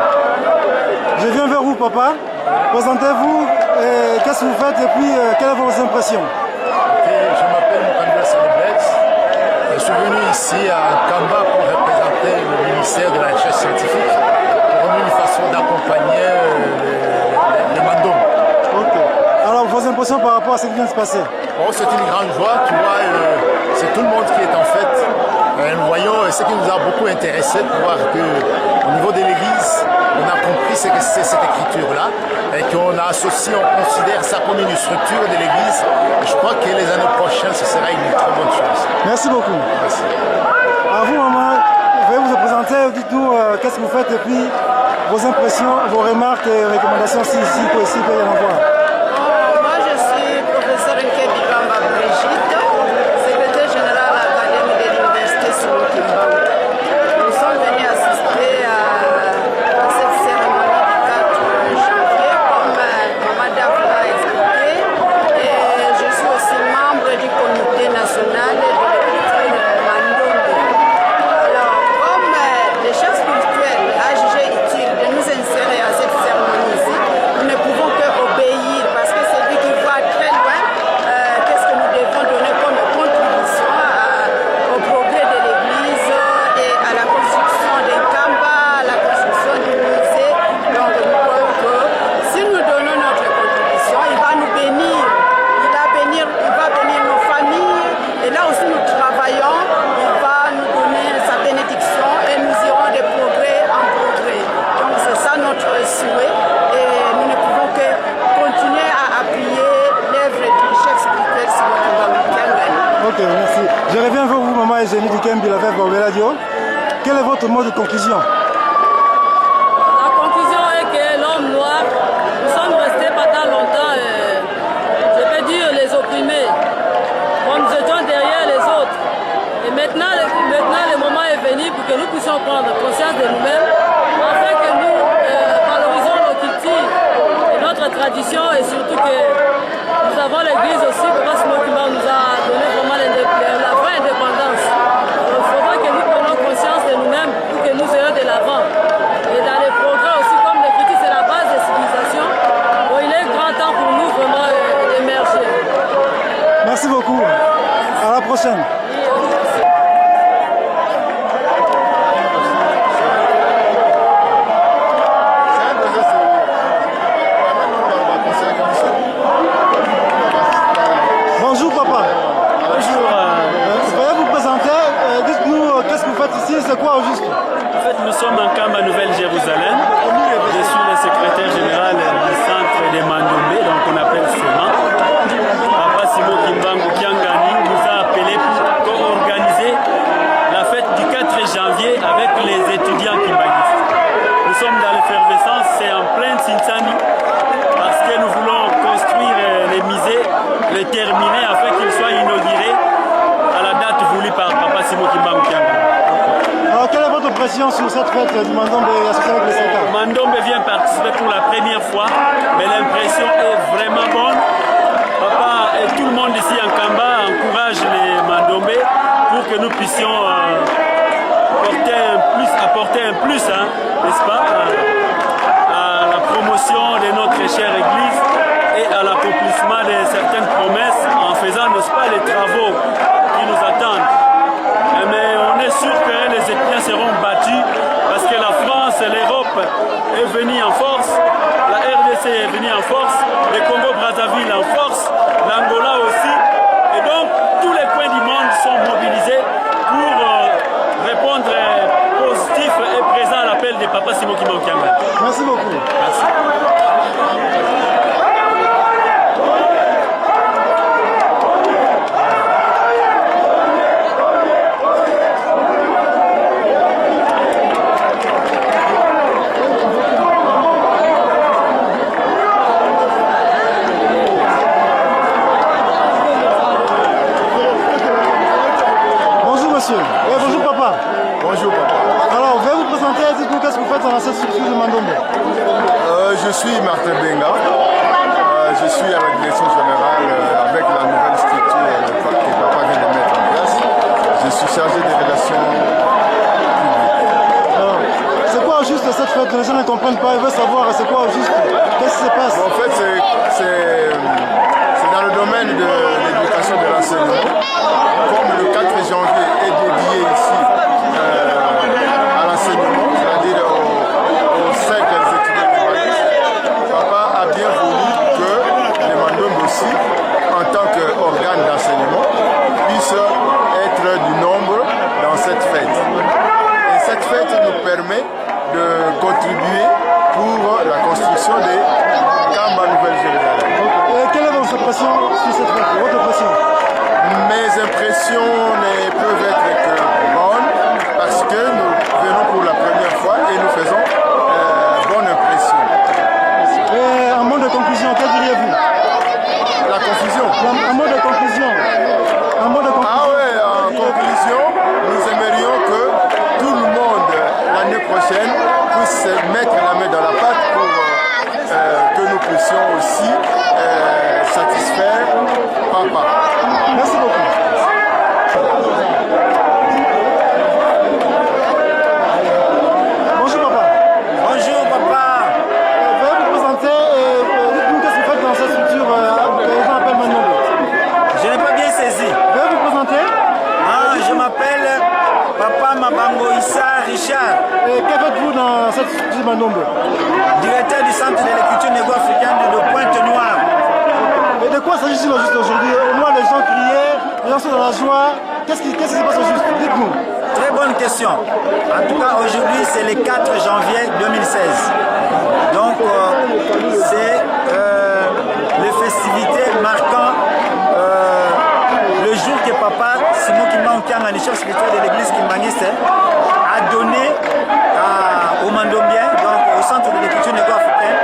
Je viens vers vous, papa. Présentez-vous, qu'est-ce que vous faites et puis quelles sont vos impressions? Je m'appelle Mokandou Saliblex. Je suis venu ici à Kamba pour représenter le ministère de la Recherche scientifique pour une façon d'accompagner le Mandombe. Ok. Alors, vos impressions par rapport à ce qui vient de se passer? Bon, c'est une grande joie, tu vois, c'est tout le monde qui est en fait. Nous voyons ce qui nous a beaucoup intéressé de voir qu'au niveau de l'Église, on a compris ce que c'est cette écriture-là et qu'on a associé, on considère ça comme une structure de l'Église. Je crois que les années prochaines, ce sera une très bonne chose. Merci beaucoup. Merci. À vous, maman, je vais vous présenter, dites-nous qu'est-ce que vous faites et puis vos impressions, vos remarques et recommandations si possible, il y en avoir. Moi, je suis professeur Nkebi Bamba Brigitte, secrétaire général à l'Académie de l'Université Simon Kimbangu. Nous sommes venus assister à cette cérémonie du 4 janvier, comme Maman Dafla a expliqué. Et je suis aussi membre du comité national de l'écriture Mandombe. Alors, comme les chefs spirituels a jugé utile de nous insérer à cette cérémonie-ci, nous ne pouvons que obéir parce que c'est lui qui va très loin. Qu'est-ce que nous devons donner comme contribution au progrès de l'Église et à la construction des Kamba, à la construction du musée. Donc nous croyons que si nous donnons notre contribution, il va nous bénir. Il va bénir nos familles. Et là aussi nous travaillons, il va nous donner sa bénédiction et nous irons de progrès en progrès. Donc c'est ça notre souhait. Et nous ne pouvons que continuer à appuyer l'œuvre du chef spirituel Simon Kimbangu Kiangani. Ok, merci. Je reviens vers vous, maman Eugénie Dikembi, la veuve Wabeladio. Quel est votre mot de conclusion? La conclusion est que l'homme noir, nous sommes restés pendant longtemps, je peux dire les opprimés. Bon, nous étions derrière les autres. Et maintenant, le moment est venu pour que nous puissions prendre conscience de nous-mêmes, afin que nous valorisons nos cultures et notre tradition et surtout que nous avons l'église aussi, parce que nous a donné vraiment la vraie indépendance. Donc, il faudra que nous prenions conscience de nous-mêmes pour que nous ayons de l'avant. Et dans les progrès aussi, comme l'écriture c'est la base des civilisations, bon, il est grand temps pour nous vraiment d'émerger. Merci beaucoup. À la prochaine. Bonjour papa. Bonjour. Veuillez vous présenter. Dites-nous qu'est-ce que vous faites ici, c'est quoi au juste? En fait, nous sommes en Kamba Nouvelle-Jérusalem. Je suis le secrétaire général du centre des Mandombe, donc on appelle SEMA. Papa Simon Kimbangu Kiangani nous a appelés pour co-organiser la fête du 4 janvier avec les étudiants kimbanguistes. Nous sommes dans l'effervescence, c'est en pleine Sinsani, parce que nous voulons construire les musées, les terminer afin qu'ils soient inaugurés à la date voulue par Papa Simon Kimbangu Kiangani. Alors, quelle est votre pression sur cette fête du Mandombe associée avec le CEK? Mandombe vient participer pour la première fois, mais l'impression est vraiment bonne. Papa et tout le monde ici en Kamba encourage les Mandombe pour que nous puissions apporter un plus, hein, n'est-ce pas, à la promotion de notre chère Église et à l'accomplissement de certaines promesses en faisant, n'est-ce pas, les travaux qui nous attendent. Mais on est sûr que les étudiants Brazzaville en force, l'Angola aussi. Et donc, tous les coins du monde sont mobilisés pour répondre positif et présent à l'appel de Papa Simon Kimbangu Kyanga. Merci beaucoup. Merci. Bonjour papa. Bonjour papa. Alors, vous vous présenter, dites-nous qu'est-ce que vous faites dans cette structure de Mandombe. Je suis Martin Benga. Je suis à la direction générale avec la nouvelle structure que papa vient de mettre en place. Je suis chargé des relations publiques. Alors, c'est quoi au juste cette fête? Les gens ne comprennent pas, ils veulent savoir c'est quoi au juste. Qu'est-ce qui se passe? En fait, c'est dans le domaine de l'éducation de l'enseignement. Comme le 4 janvier est dédié ici à l'enseignement, c'est-à-dire aux cercles des étudiants humanistes, papa a bien voulu que les Mandombe aussi, en tant qu'organe d'enseignement, puissent être du nombre dans cette fête. Et cette fête nous permet de contribuer pour la construction des Kamba Nouvelle-Jérusalem. Et quelle est votre impression sur cette fête? Votre impression? Mes impressions ne peuvent être que bonnes parce que nous venons pour la première fois et nous faisons bonne impression. Et en mot de conclusion, que diriez-vous? La confusion. En mot de conclusion. Ah ouais, en conclusion, nous aimerions que tout le monde l'année prochaine puisse mettre la main dans la pâte pour que nous puissions aussi satisfaire papa. Merci beaucoup. Bonjour papa. Bonjour papa. Veuillez vous présenter et dites-nous qu'est-ce que vous faites dans cette structure que les gens appellent Mandombe. Je n'ai pas bien saisi. Veuillez vous présenter. Je m'appelle Papa Mabango Issa Richard. Et que faites-vous dans cette structure Mandombe? Directeur du centre de l'écriture négo-africaine de Pointe-Noire. Et de quoi s'agit-il au juste aujourd'hui? Au moins les gens criaient, les gens sont dans la joie. Qu'est-ce qui se passe au juste? Dites-nous. Très bonne question. En tout cas, aujourd'hui, c'est le 4 janvier 2016. Donc, c'est les festivités marquant le jour que papa Simon Kimbangu Kyanga, le chef spirituel de l'église kimbanguiste, a donné aux Mandombiens, donc au centre de l'écriture négo-africaine,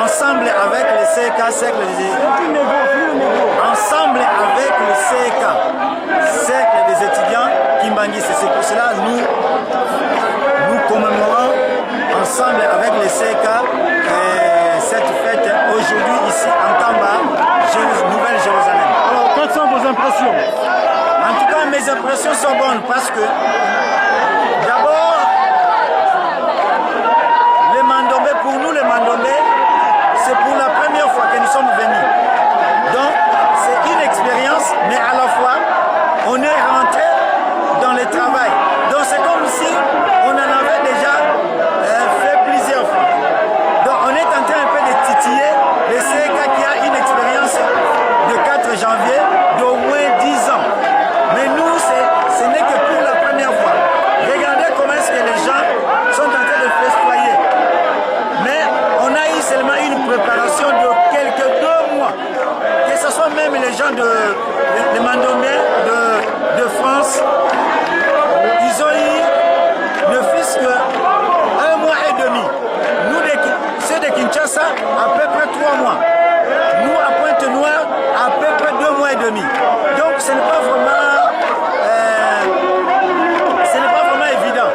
ensemble avec le CK, ensemble avec le CK, cercle des étudiants kimbanguistes. C'est pour cela que nous commémorons ensemble avec le CK cette fête aujourd'hui ici en Kamba, Nouvelle-Jérusalem. Alors, quelles sont vos impressions? En tout cas, mes impressions sont bonnes parce que d'abord, les Mandombe, pour nous les Mandombe, c'est pour la première fois que nous sommes venus. Donc, c'est une expérience, mais à la fois, on est rentré dans le travail. Donc, c'est comme si on en avait déjà fait plusieurs fois. Donc, on est en train un peu de titiller le CK qui a une expérience de 4 janvier d'au moins 10 ans. Mais nous, ce n'est que pour la première fois. Regardez comment est-ce que les gens sont en train de festoyer. Mais on a eu seulement une préparation de quelques 2 mois. Que ce soit même les gens de Mandombiens de France, ils ont eu ne fût-ce que 1 mois et demi. Nous, ceux de Kinshasa, à peu près 3 mois. Nous, à Pointe-Noire, à peu près 2 mois et demi. Donc, ce n'est pas vraiment évident.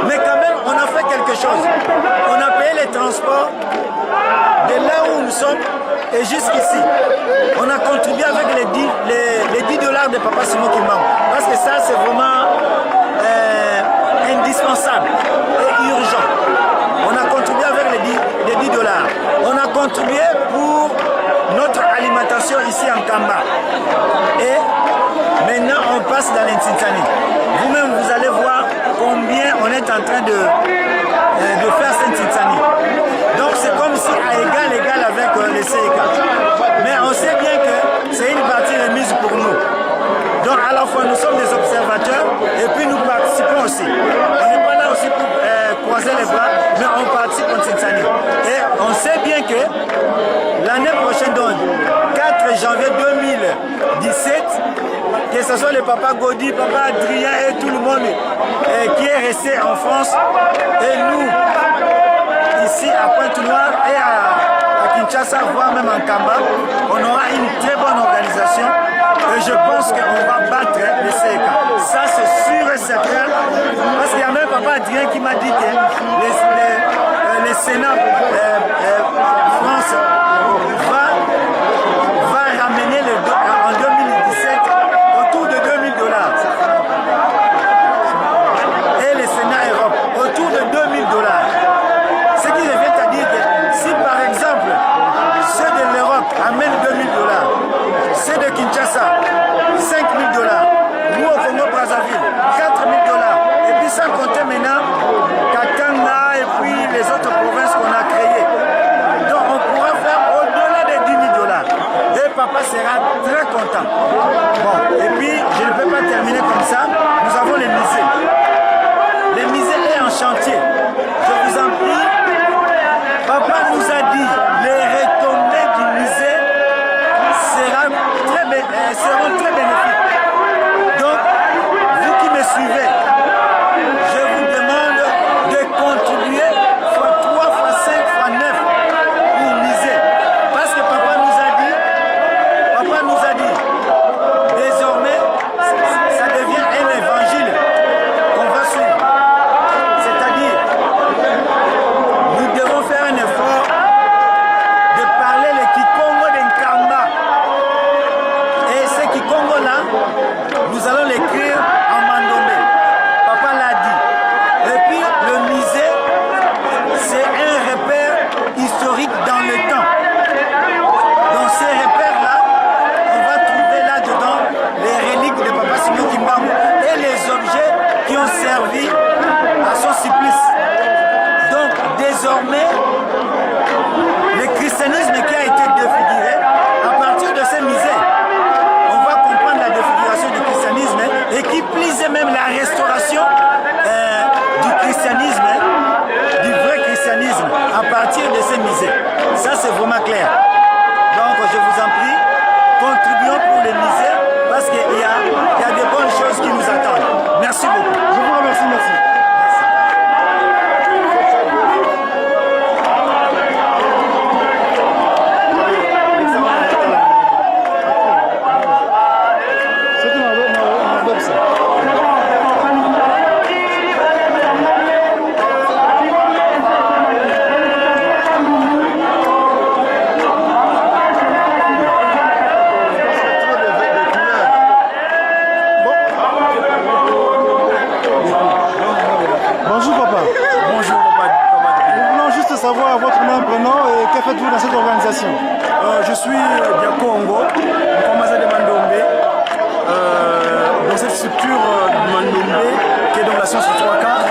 Mais quand même, on a fait quelque chose. On a payé les transports de là où nous sommes et jusqu'ici. On a contribué avec les 10 dollars de Papa Simon Kimbangu. Parce que ça, c'est vraiment indispensable et urgent. On a contribué avec les 10 dollars. On a contribué pour notre alimentation ici en Kamba. Et maintenant, on passe dans l'Intintani. Vous-même, vous allez voir combien on est en train de faire cette Intintani. Donc, c'est comme si à égal avec les CEK. Mais on aussi. On n'est pas là aussi pour croiser les bras, mais on participe en Tsintsané. Et on sait bien que l'année prochaine, donc 4 janvier 2017, que ce soit le papa Godi, papa Adrien et tout le monde qui est resté en France, et nous, ici à Pointe-Noire et à Kinshasa, voire même en Kamba, on aura une très bonne organisation et je pense qu'on va battre le CEK. Ça c'est sûr et certain, parce qu'il y a même papa Adrien qui m'a dit que le Sénat France va ramener en 2017 autour de $2000. Et le Sénat Europe autour de $2000. Ce qui revient à dire que si par exemple ceux de l'Europe amènent $2000, ceux de Kinshasa $5000, nous au Congo Brazzaville $4000, et puis sans compter maintenant Katanga et puis les autres provinces qu'on a créées. Donc on pourra faire au-delà des $10 000. Et papa sera très content. Bon, et puis je ne peux pas terminer comme ça. Nous avons les musées. Les musées est en chantier. Je vous en prie. Papa nous a dit les retombées du musée seront très bénéfiques. Donc, vous qui me suivez, je vous demande de contribuer fois 3, fois 5, fois 9 pour le musée. Parce que papa nous a dit, désormais, ça devient un évangile qu'on va suivre. C'est-à-dire, nous devons faire un effort de parler le Kikongo d'Nkamba. Et ce Kikongo-là, nous allons l'écrire en Mandombe. Papa l'a dit. Et puis, le musée, c'est un repère historique dans le temps. Dans ces repères-là, on va trouver là-dedans les reliques de Papa Simon Kimbangu et les objets qui ont servi à son supplice. Donc, désormais, le christianisme qui a été défiguré, à partir de ces musées, on va comprendre la défiguration du christianisme et qui plisait même la restauration du christianisme, du vrai christianisme, à partir de ces musées. Ça, c'est vraiment clair. Donc, je vous en prie, contribuons pour les musées parce qu'il y a de bonnes choses qui nous attendent. Merci beaucoup. Je vous remercie, merci. Bonjour papa. Bonjour papa. Nous voulons juste savoir votre nom et prénom et que faites-vous dans cette organisation? Je suis Diako Ongo, Komasa de Mandombe, dans cette structure Mandombe qui est dans la science du 3 quarts.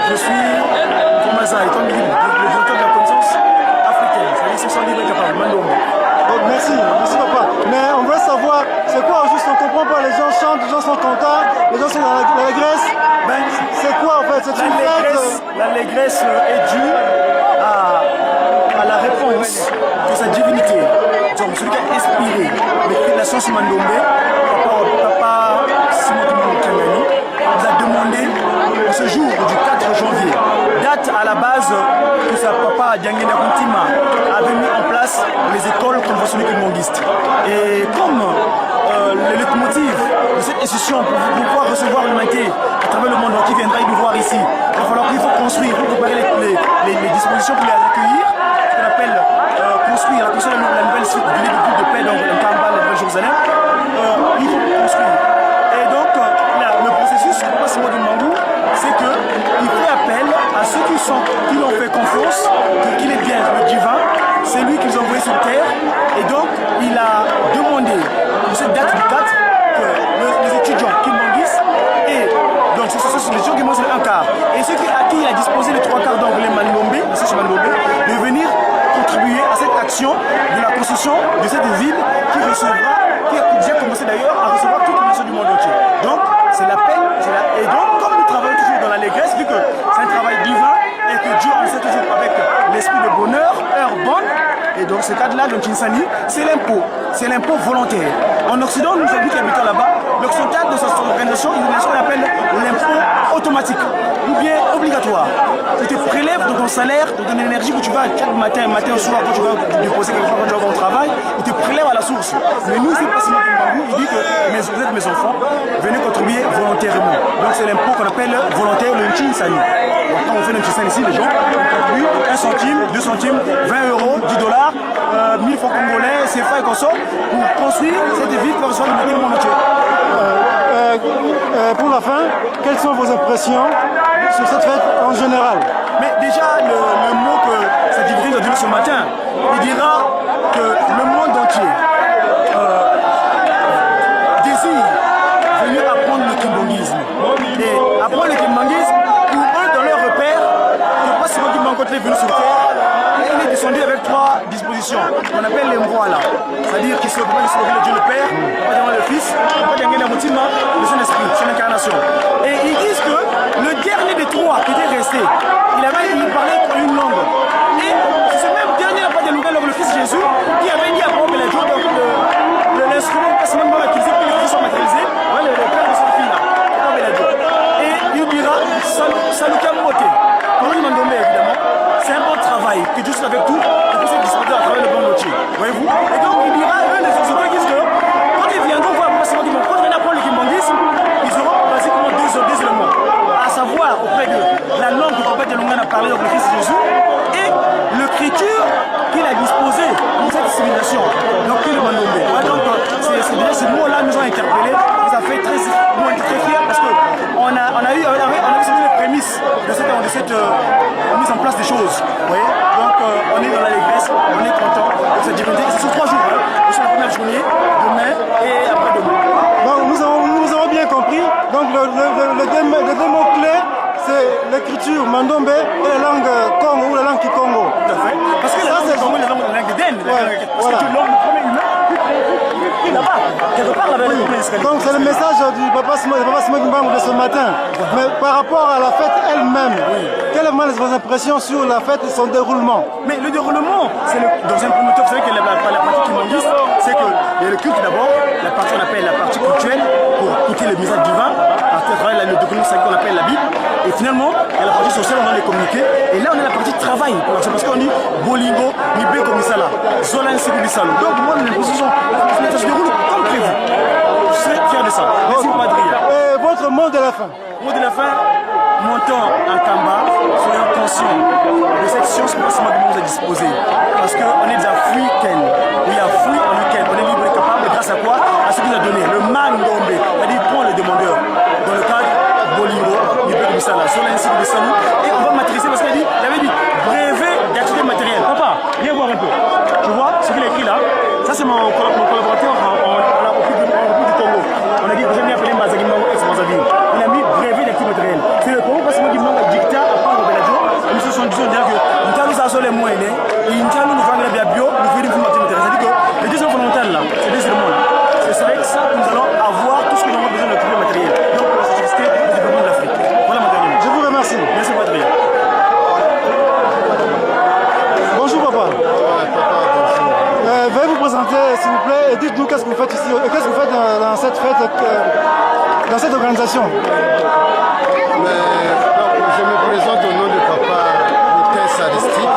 Je suis Komasa, étant le directeur de la connaissance africaine, c'est l'institution libre et capable, Mandombe. Donc, merci papa. Mais on veut savoir, c'est quoi juste, on comprend pas, les gens chantent, les gens sont contents, les gens sont dans l'allégresse. Ben, c'est quoi en fait? C'est une fête? L'allégresse est due à la réponse de sa divinité. Donc celui qui a inspiré la science Mandombe, papa Simon Kimbangu, nous a demandé ce jour du 4 janvier, date à la base que sa papa Diangena Kuntima avait mis en place les écoles conventionnelles kimbanguistes. Et comme le leitmotiv de cette institution pour pouvoir recevoir l'humanité à travers le monde qui viendra nous voir ici, il va falloir qu'il faut construire, pour préparer les dispositions pour les accueillir, ce qu'on appelle construire la nouvelle suite du lieu de paix dans le Kamba, la Nouvelle-Jérusalem. Il faut construire. Et donc, le processus, Papa Simon Kimbangu, c'est qu'il fait appel à ceux qui l'ont fait confiance, qu'il est bien le divin, c'est lui qui les a envoyés sur terre. Et donc, il a demandé, pour cette date du 4, que les étudiants kimbanguistes et donc ce sont les gens qui mangent un quart. Et ceux à qui il a disposé les 3 quarts d'anglais Mandombe, de venir contribuer à cette action de la construction de cette ville qui a déjà commencé d'ailleurs à recevoir toutes les nations du monde entier. Donc, c'est l'appel, et donc, comme nous travaillons toujours dans la dans ce cadre-là, le Kinsani, c'est l'impôt. C'est l'impôt volontaire. En Occident, nous avons dit qu'habitants là-bas, l'occidental de sa organisation, il y a ce qu'on appelle l'impôt automatique ou bien obligatoire. Tu te prélèves de ton salaire, de ton énergie que tu vas chaque matin au soir, quand tu vas déposer quelque chose, quand tu vas au travail, il te prélève à la source. Mais nous, c'est pas seulement il dit que vous êtes mes enfants, venez contribuer volontairement. Donc c'est l'impôt qu'on appelle volontaire, le Kinsani. Donc quand on fait le Kinsani ici, les gens contribuent 1 centime, 2 centimes, 20 euros, 10 dollars, 1000 francs congolais, CFA et conso, pour construire cette ville qui va recevoir le monde entier. Pour la fin, quelles sont vos impressions sur cette fête en général? Mais déjà, le mot que cette divinité a donné ce matin, il dira que le monde entier désire venir apprendre le kimbongisme. Et apprendre le kimbongisme, pour eux, dans leur repère, que pas seulement Kimbango est venu sur terre, il est descendu avec 3 dispositions qu'on appelle les mvois là. C'est-à-dire qu'il se représente le Dieu le Père, pas le Fils, pas le Moutima, le Saint-Esprit, c'est l'incarnation. Et ils disent que le dernier des 3 qui était resté, il parlait une langue. Et c'est ce même dernier n'a pas de langue, le Fils Jésus, qui avait dit à Bob et la Dieu, donc l'instrument, pas seulement utilisé pour les fils sont matérialisés, le père de cette fille là, Bob et la Dieu. Et il dira, salut Kamote, pour lui Mandomé évidemment, c'est un bon travail, que Dieu soit avec tout, et que c'est disponible à travers le bon métier. Voyez-vous? Et donc il dira, eux, les Occidentaux disent que quand ils viendront voir moi, quand ils viennent apprendre le kimbangisme, ils auront basiquement deux éléments. À savoir auprès de la langue que Papa de Longan a parlé avec le Fils Jésus et l'écriture qu'il a disposée pour cette civilisation. Donc il est Mandombe. Donc déjà ces mots-là nous ont interpellés, nous a fait très fiers parce qu'on a eu les prémices de cette mise en place des choses. Vous voyez? Donc on est dans l'allégresse, on est content de cette divinité. C'est sur 3 jours. Nous sommes la première journée, demain et après-demain. Donc nous avons bien compris. Donc le deux mots clés, c'est l'écriture Mandombe et la langue Congo ou la langue Kikongo. Tout à fait. Parce que la langue Congo est la langue d'Éden. Parce que l'homme, le premier humain, il là-bas, quelque part là-bas. Donc c'est le message du Papa Simon Kimbangu de ce matin. Mais par rapport à la fête elle-même, quelles sont vos impressions sur la fête et son déroulement? Mais le déroulement, c'est dans un premier temps, vous savez que la partie kimbanguiste, c'est qu'il y a le culte d'abord, la partie qu'on appelle la partie cultuelle, pour écouter le message divin, à travers le document qu'on appelle la Bible. Et finalement, il y a la partie sociale, on va les communiquer. Et là, on a la partie travail. Parce qu'on dit Bolingo, Nibe Komisala, Zolan Sikubisalo. Donc, moi, ça se déroule comme prévu. Je serais fier de ça. Merci, Madrid. Et votre mot de la fin? Mot de la fin, montons en Kamba, soyons conscients de cette science que nous a disposée. Parce qu'on est déjà free week-end. Il y a free en week-end. On est libre et capable grâce à quoi? À ce qu'il a donné. Le Mandombe. C'est-à-dire, prend le demandeur. Dans le cadre Bolingo, Nibe Komisala, Zolan Sikubisalo. Et on va maîtriser parce qu'il avait dit brevet d'activité matérielle. Papa, viens voir un peu. Tu vois ce qu'il a écrit là? Ça, c'est mon collaborateur au plus du Congo. On a dit que j'aime bien appeler Mazagi Mango ex-Mazaville. Il a mis brevet d'activité matérielle. C'est le Congo parce que Mango dictat à part au Beladio. Nous se sont dit que nous avons ça les moyens. Et nous avons nous vendre la bio, nous faisons une matérielle. C'est-à-dire que les deux fondamentales là, ces deux éléments là, c'est avec ça que nous allons avoir tout ce que nous avons besoin de trouver matériel. Donc, pour la sécurité et le développement de l'Afrique. Voilà mon dernier mot. Je vous remercie. Merci, Patrick. Bonjour, papa. Veuillez vous présenter, s'il vous plaît, et dites-nous qu'est-ce que vous faites ici, qu'est-ce que vous faites dans cette fête, dans cette organisation. Je me présente au nom de papa Moutès Aristide.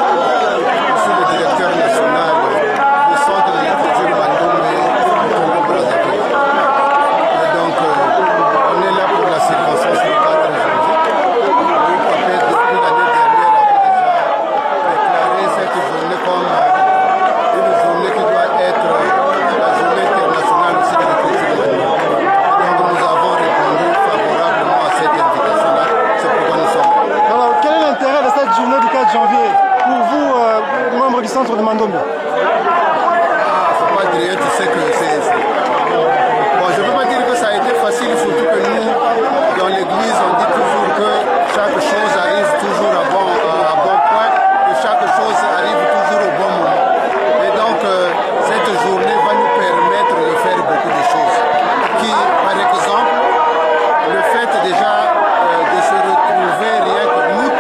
Je suis le directeur national du centre de l'écriture Mandombe du Congo-Brazzaville. Et donc, on est là pour la circonstance du 4 janvier. Le papa, depuis l'année dernière, avait déjà déclaré cette journée comme une journée qui doit être la journée internationale aussi de l'écriture Mandombe. Donc, nous avons répondu favorablement à cette invitation-là. C'est pourquoi nous sommes là. Alors, quel est l'intérêt de cette journée du 4 janvier pour vous, membres du centre de Mandombe? Faut pas dire, tu sais que c'est... Bon, je ne peux pas dire que ça a été facile, surtout que nous, dans l'église, on dit toujours que chaque chose arrive toujours à bon point, que chaque chose arrive toujours au bon moment. Et donc, cette journée va nous permettre de faire beaucoup de choses. Qui, par exemple, le fait déjà de se retrouver rien que nous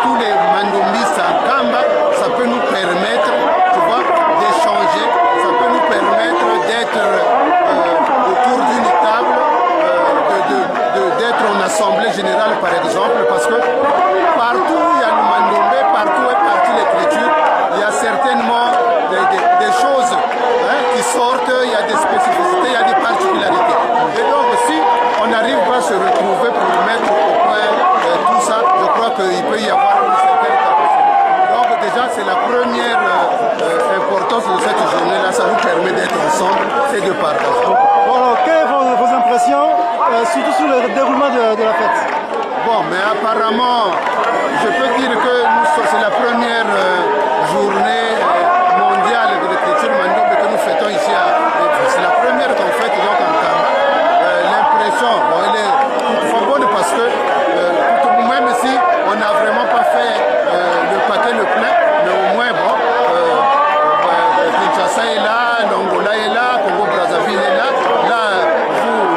tous les mandombistes en Kamba, ça peut nous permettre général, par exemple, parce que partout où il y a le mandombe, partout où est partie l'écriture, il y a certainement des choses qui sortent, il y a des spécificités, il y a des particularités. Et donc, si on n'arrive pas à se retrouver pour mettre au point tout ça, je crois qu'il peut y avoir une certaine capacité. Donc, déjà, c'est la première importance de cette journée-là, ça vous permet d'être ensemble et de partager. Bon, alors, quelles sont vos impressions, surtout sur le déroulement de la fête? Bon, mais apparemment, je peux dire que c'est la première journée mondiale de l'écriture mandombe que nous fêtons ici. C'est la première qu'on fête donc en Kamba. L'impression, bon, elle est toutefois bonne parce que même si on n'a vraiment pas fait le paquet le plein, mais au moins, bon, Kinshasa est là, l'Angola est là, Congo-Brazzaville est là. Là,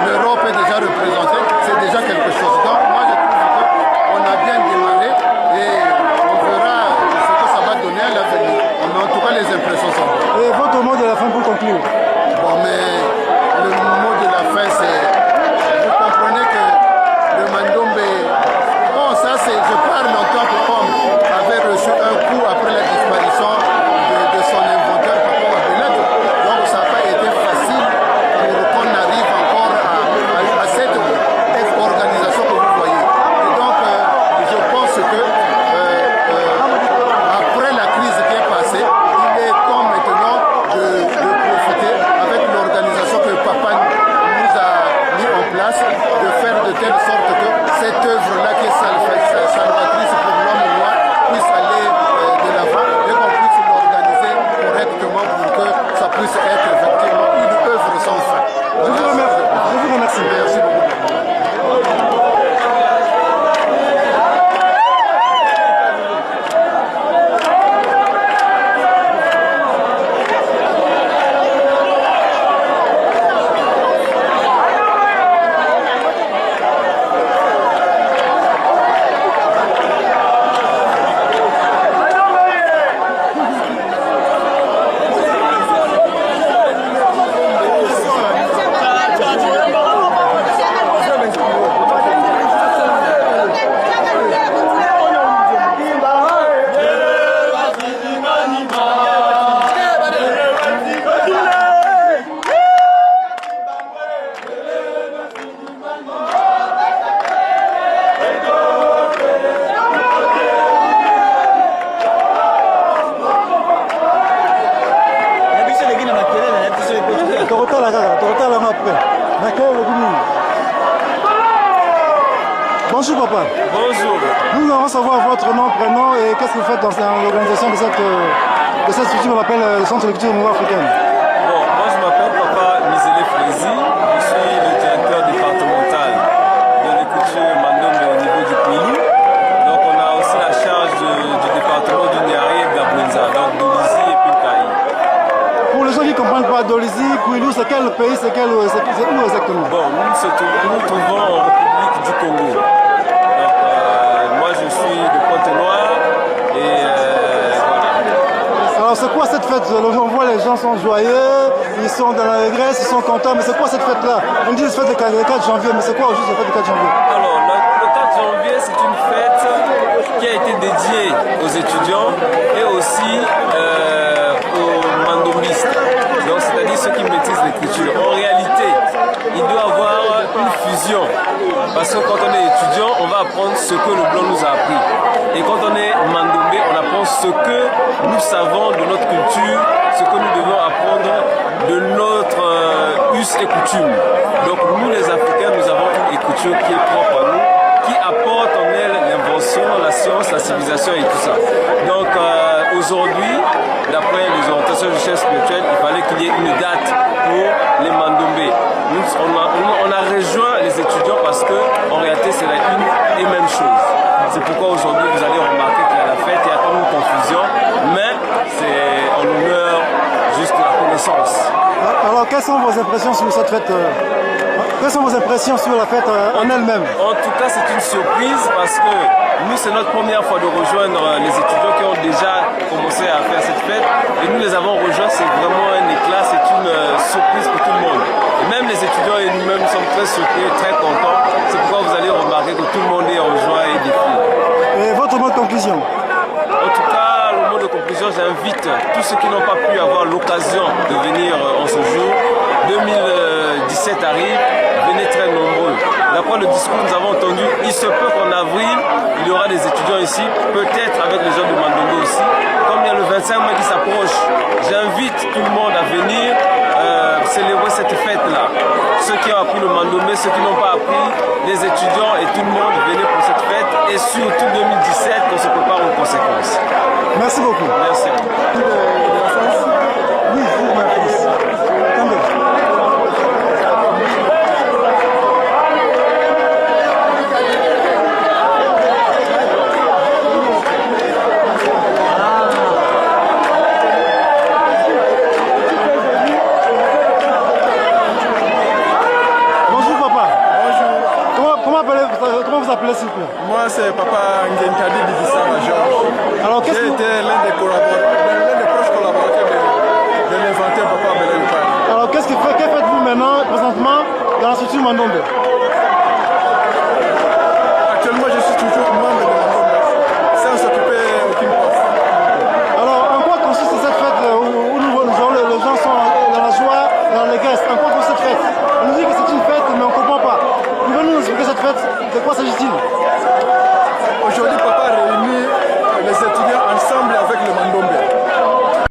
l'Europe est déjà représentée, c'est déjà quelque chose. Donc, moi, je trouve qu'on a bien démarré et on verra ce que ça va donner à l'avenir. Mais en tout cas, les impressions sont bonnes. Et votre mot de la fin pour conclure? Bon, mais le mot de la fin, c'est... Vous comprenez que le mandombe... Bon, ça, c'est... Je parle en tant qu'homme avait reçu un coup après la disparition de son inventeur, Papa Wabelado. Donc, ça n'a pas été facile pour qu'on arrive encore à cette organisation que vous voyez. Et donc, je pense que après la crise qui est passée, il est temps maintenant de profiter avec l'organisation que Papa nous a mis en place, de faire de telle sorte que cette œuvre-là qui est salvatrice pour l'homme noir puisse aller de l'avant et qu'on puisse l'organiser correctement pour que ça puisse être effectivement une œuvre sans fin. Je vous remercie. Merci beaucoup. Bonjour papa. Bonjour. Nous voulons savoir votre nom, prénom et qu'est-ce que vous faites dans l'organisation de cette structure qu'on appelle le Centre de culture nord-africaine. Bon, moi je m'appelle Papa Misele Frézy, je suis le directeur départemental de l'écriture mandombe au niveau du Kwilu. Donc on a aussi la charge du département du Niari et Gabouenza, donc Dolizy et Pinkaï. Pour les gens qui ne comprennent pas, Dolizy, Kwilu, c'est quel pays, c'est où exactement? Bon, nous nous trouvons en République du Congo. Je suis de Pointe-Noire et voilà. Alors c'est quoi cette fête? On voit les gens sont joyeux, ils sont dans la régresse, ils sont contents, mais c'est quoi cette fête-là? On dit cette fête le 4 janvier, mais c'est quoi juste la fête du 4 janvier? Alors le 4 janvier c'est une fête qui a été dédiée aux étudiants et aussi aux mandombistes, donc c'est-à-dire ceux qui maîtrisent l'écriture. En réalité, il doit y avoir une fusion. Parce que quand on est étudiant, on va apprendre ce que le blanc nous a appris. Et quand on est mandombé, on apprend ce que nous savons de notre culture, ce que nous devons apprendre de notre us et coutume. Donc nous les Africains, nous avons une écriture qui est propre à nous, qui apporte en elle l'invention, la science, la civilisation et tout ça. Donc aujourd'hui, d'après les orientations du chef spirituel, il fallait qu'il y ait une date pour les mandombés. On a rejoint les étudiants parce qu'en réalité c'est la une et même chose. C'est pourquoi aujourd'hui vous allez remarquer qu'il y a la fête, il y a comme une confusion, mais c'est en l'honneur juste la connaissance. Alors quelles sont vos impressions sur cette fête Quelles sont vos impressions sur la fête en elle-même? En tout cas, c'est une surprise parce que nous, c'est notre première fois de rejoindre les étudiants qui ont déjà commencé à faire cette fête. Et nous les avons rejoints, c'est vraiment un éclat, c'est une surprise pour tout le monde. Et même les étudiants et nous-mêmes sommes très surpris, très contents. C'est pourquoi vous allez remarquer que tout le monde est en joie et défile. Et votre mot de conclusion? En tout cas, le mot de conclusion, j'invite tous ceux qui n'ont pas pu avoir l'occasion de venir en ce jour. 2017 arrive, venez très nombreux. D'après le discours que nous avons entendu, il se peut qu'en avril, il y aura des étudiants ici, peut-être avec les gens de Mandombe aussi. Comme il y a le 25 mai qui s'approche, j'invite tout le monde à venir célébrer cette fête-là. Ceux qui ont appris le Mandombe, ceux qui n'ont pas appris, les étudiants et tout le monde, venez pour cette fête. Et surtout 2017, qu'on se prépare aux conséquences. Merci beaucoup. Merci. Oui, vous, ma fils. Comment vous appelez s'il vous plaît? Moi c'est Papa Ngentadi Bibisama Georges. Alors qu'est-ce que j'étais l'un des proches collaborateurs de l'inventeur Papa Belé Mpane. Alors que faites-vous maintenant, présentement, dans la structure Mandombe? Actuellement je suis toujours membre de Mandombe, sans s'occuper aucune poste. Alors en quoi consiste cette fête où les gens sont dans la joie, dans l'allégresse? En quoi consiste cette fête? On nous dit que c'est une fête mais on ne comprend pas. Pouvez-vous nous expliquer cette fête? De quoi s'agit-il?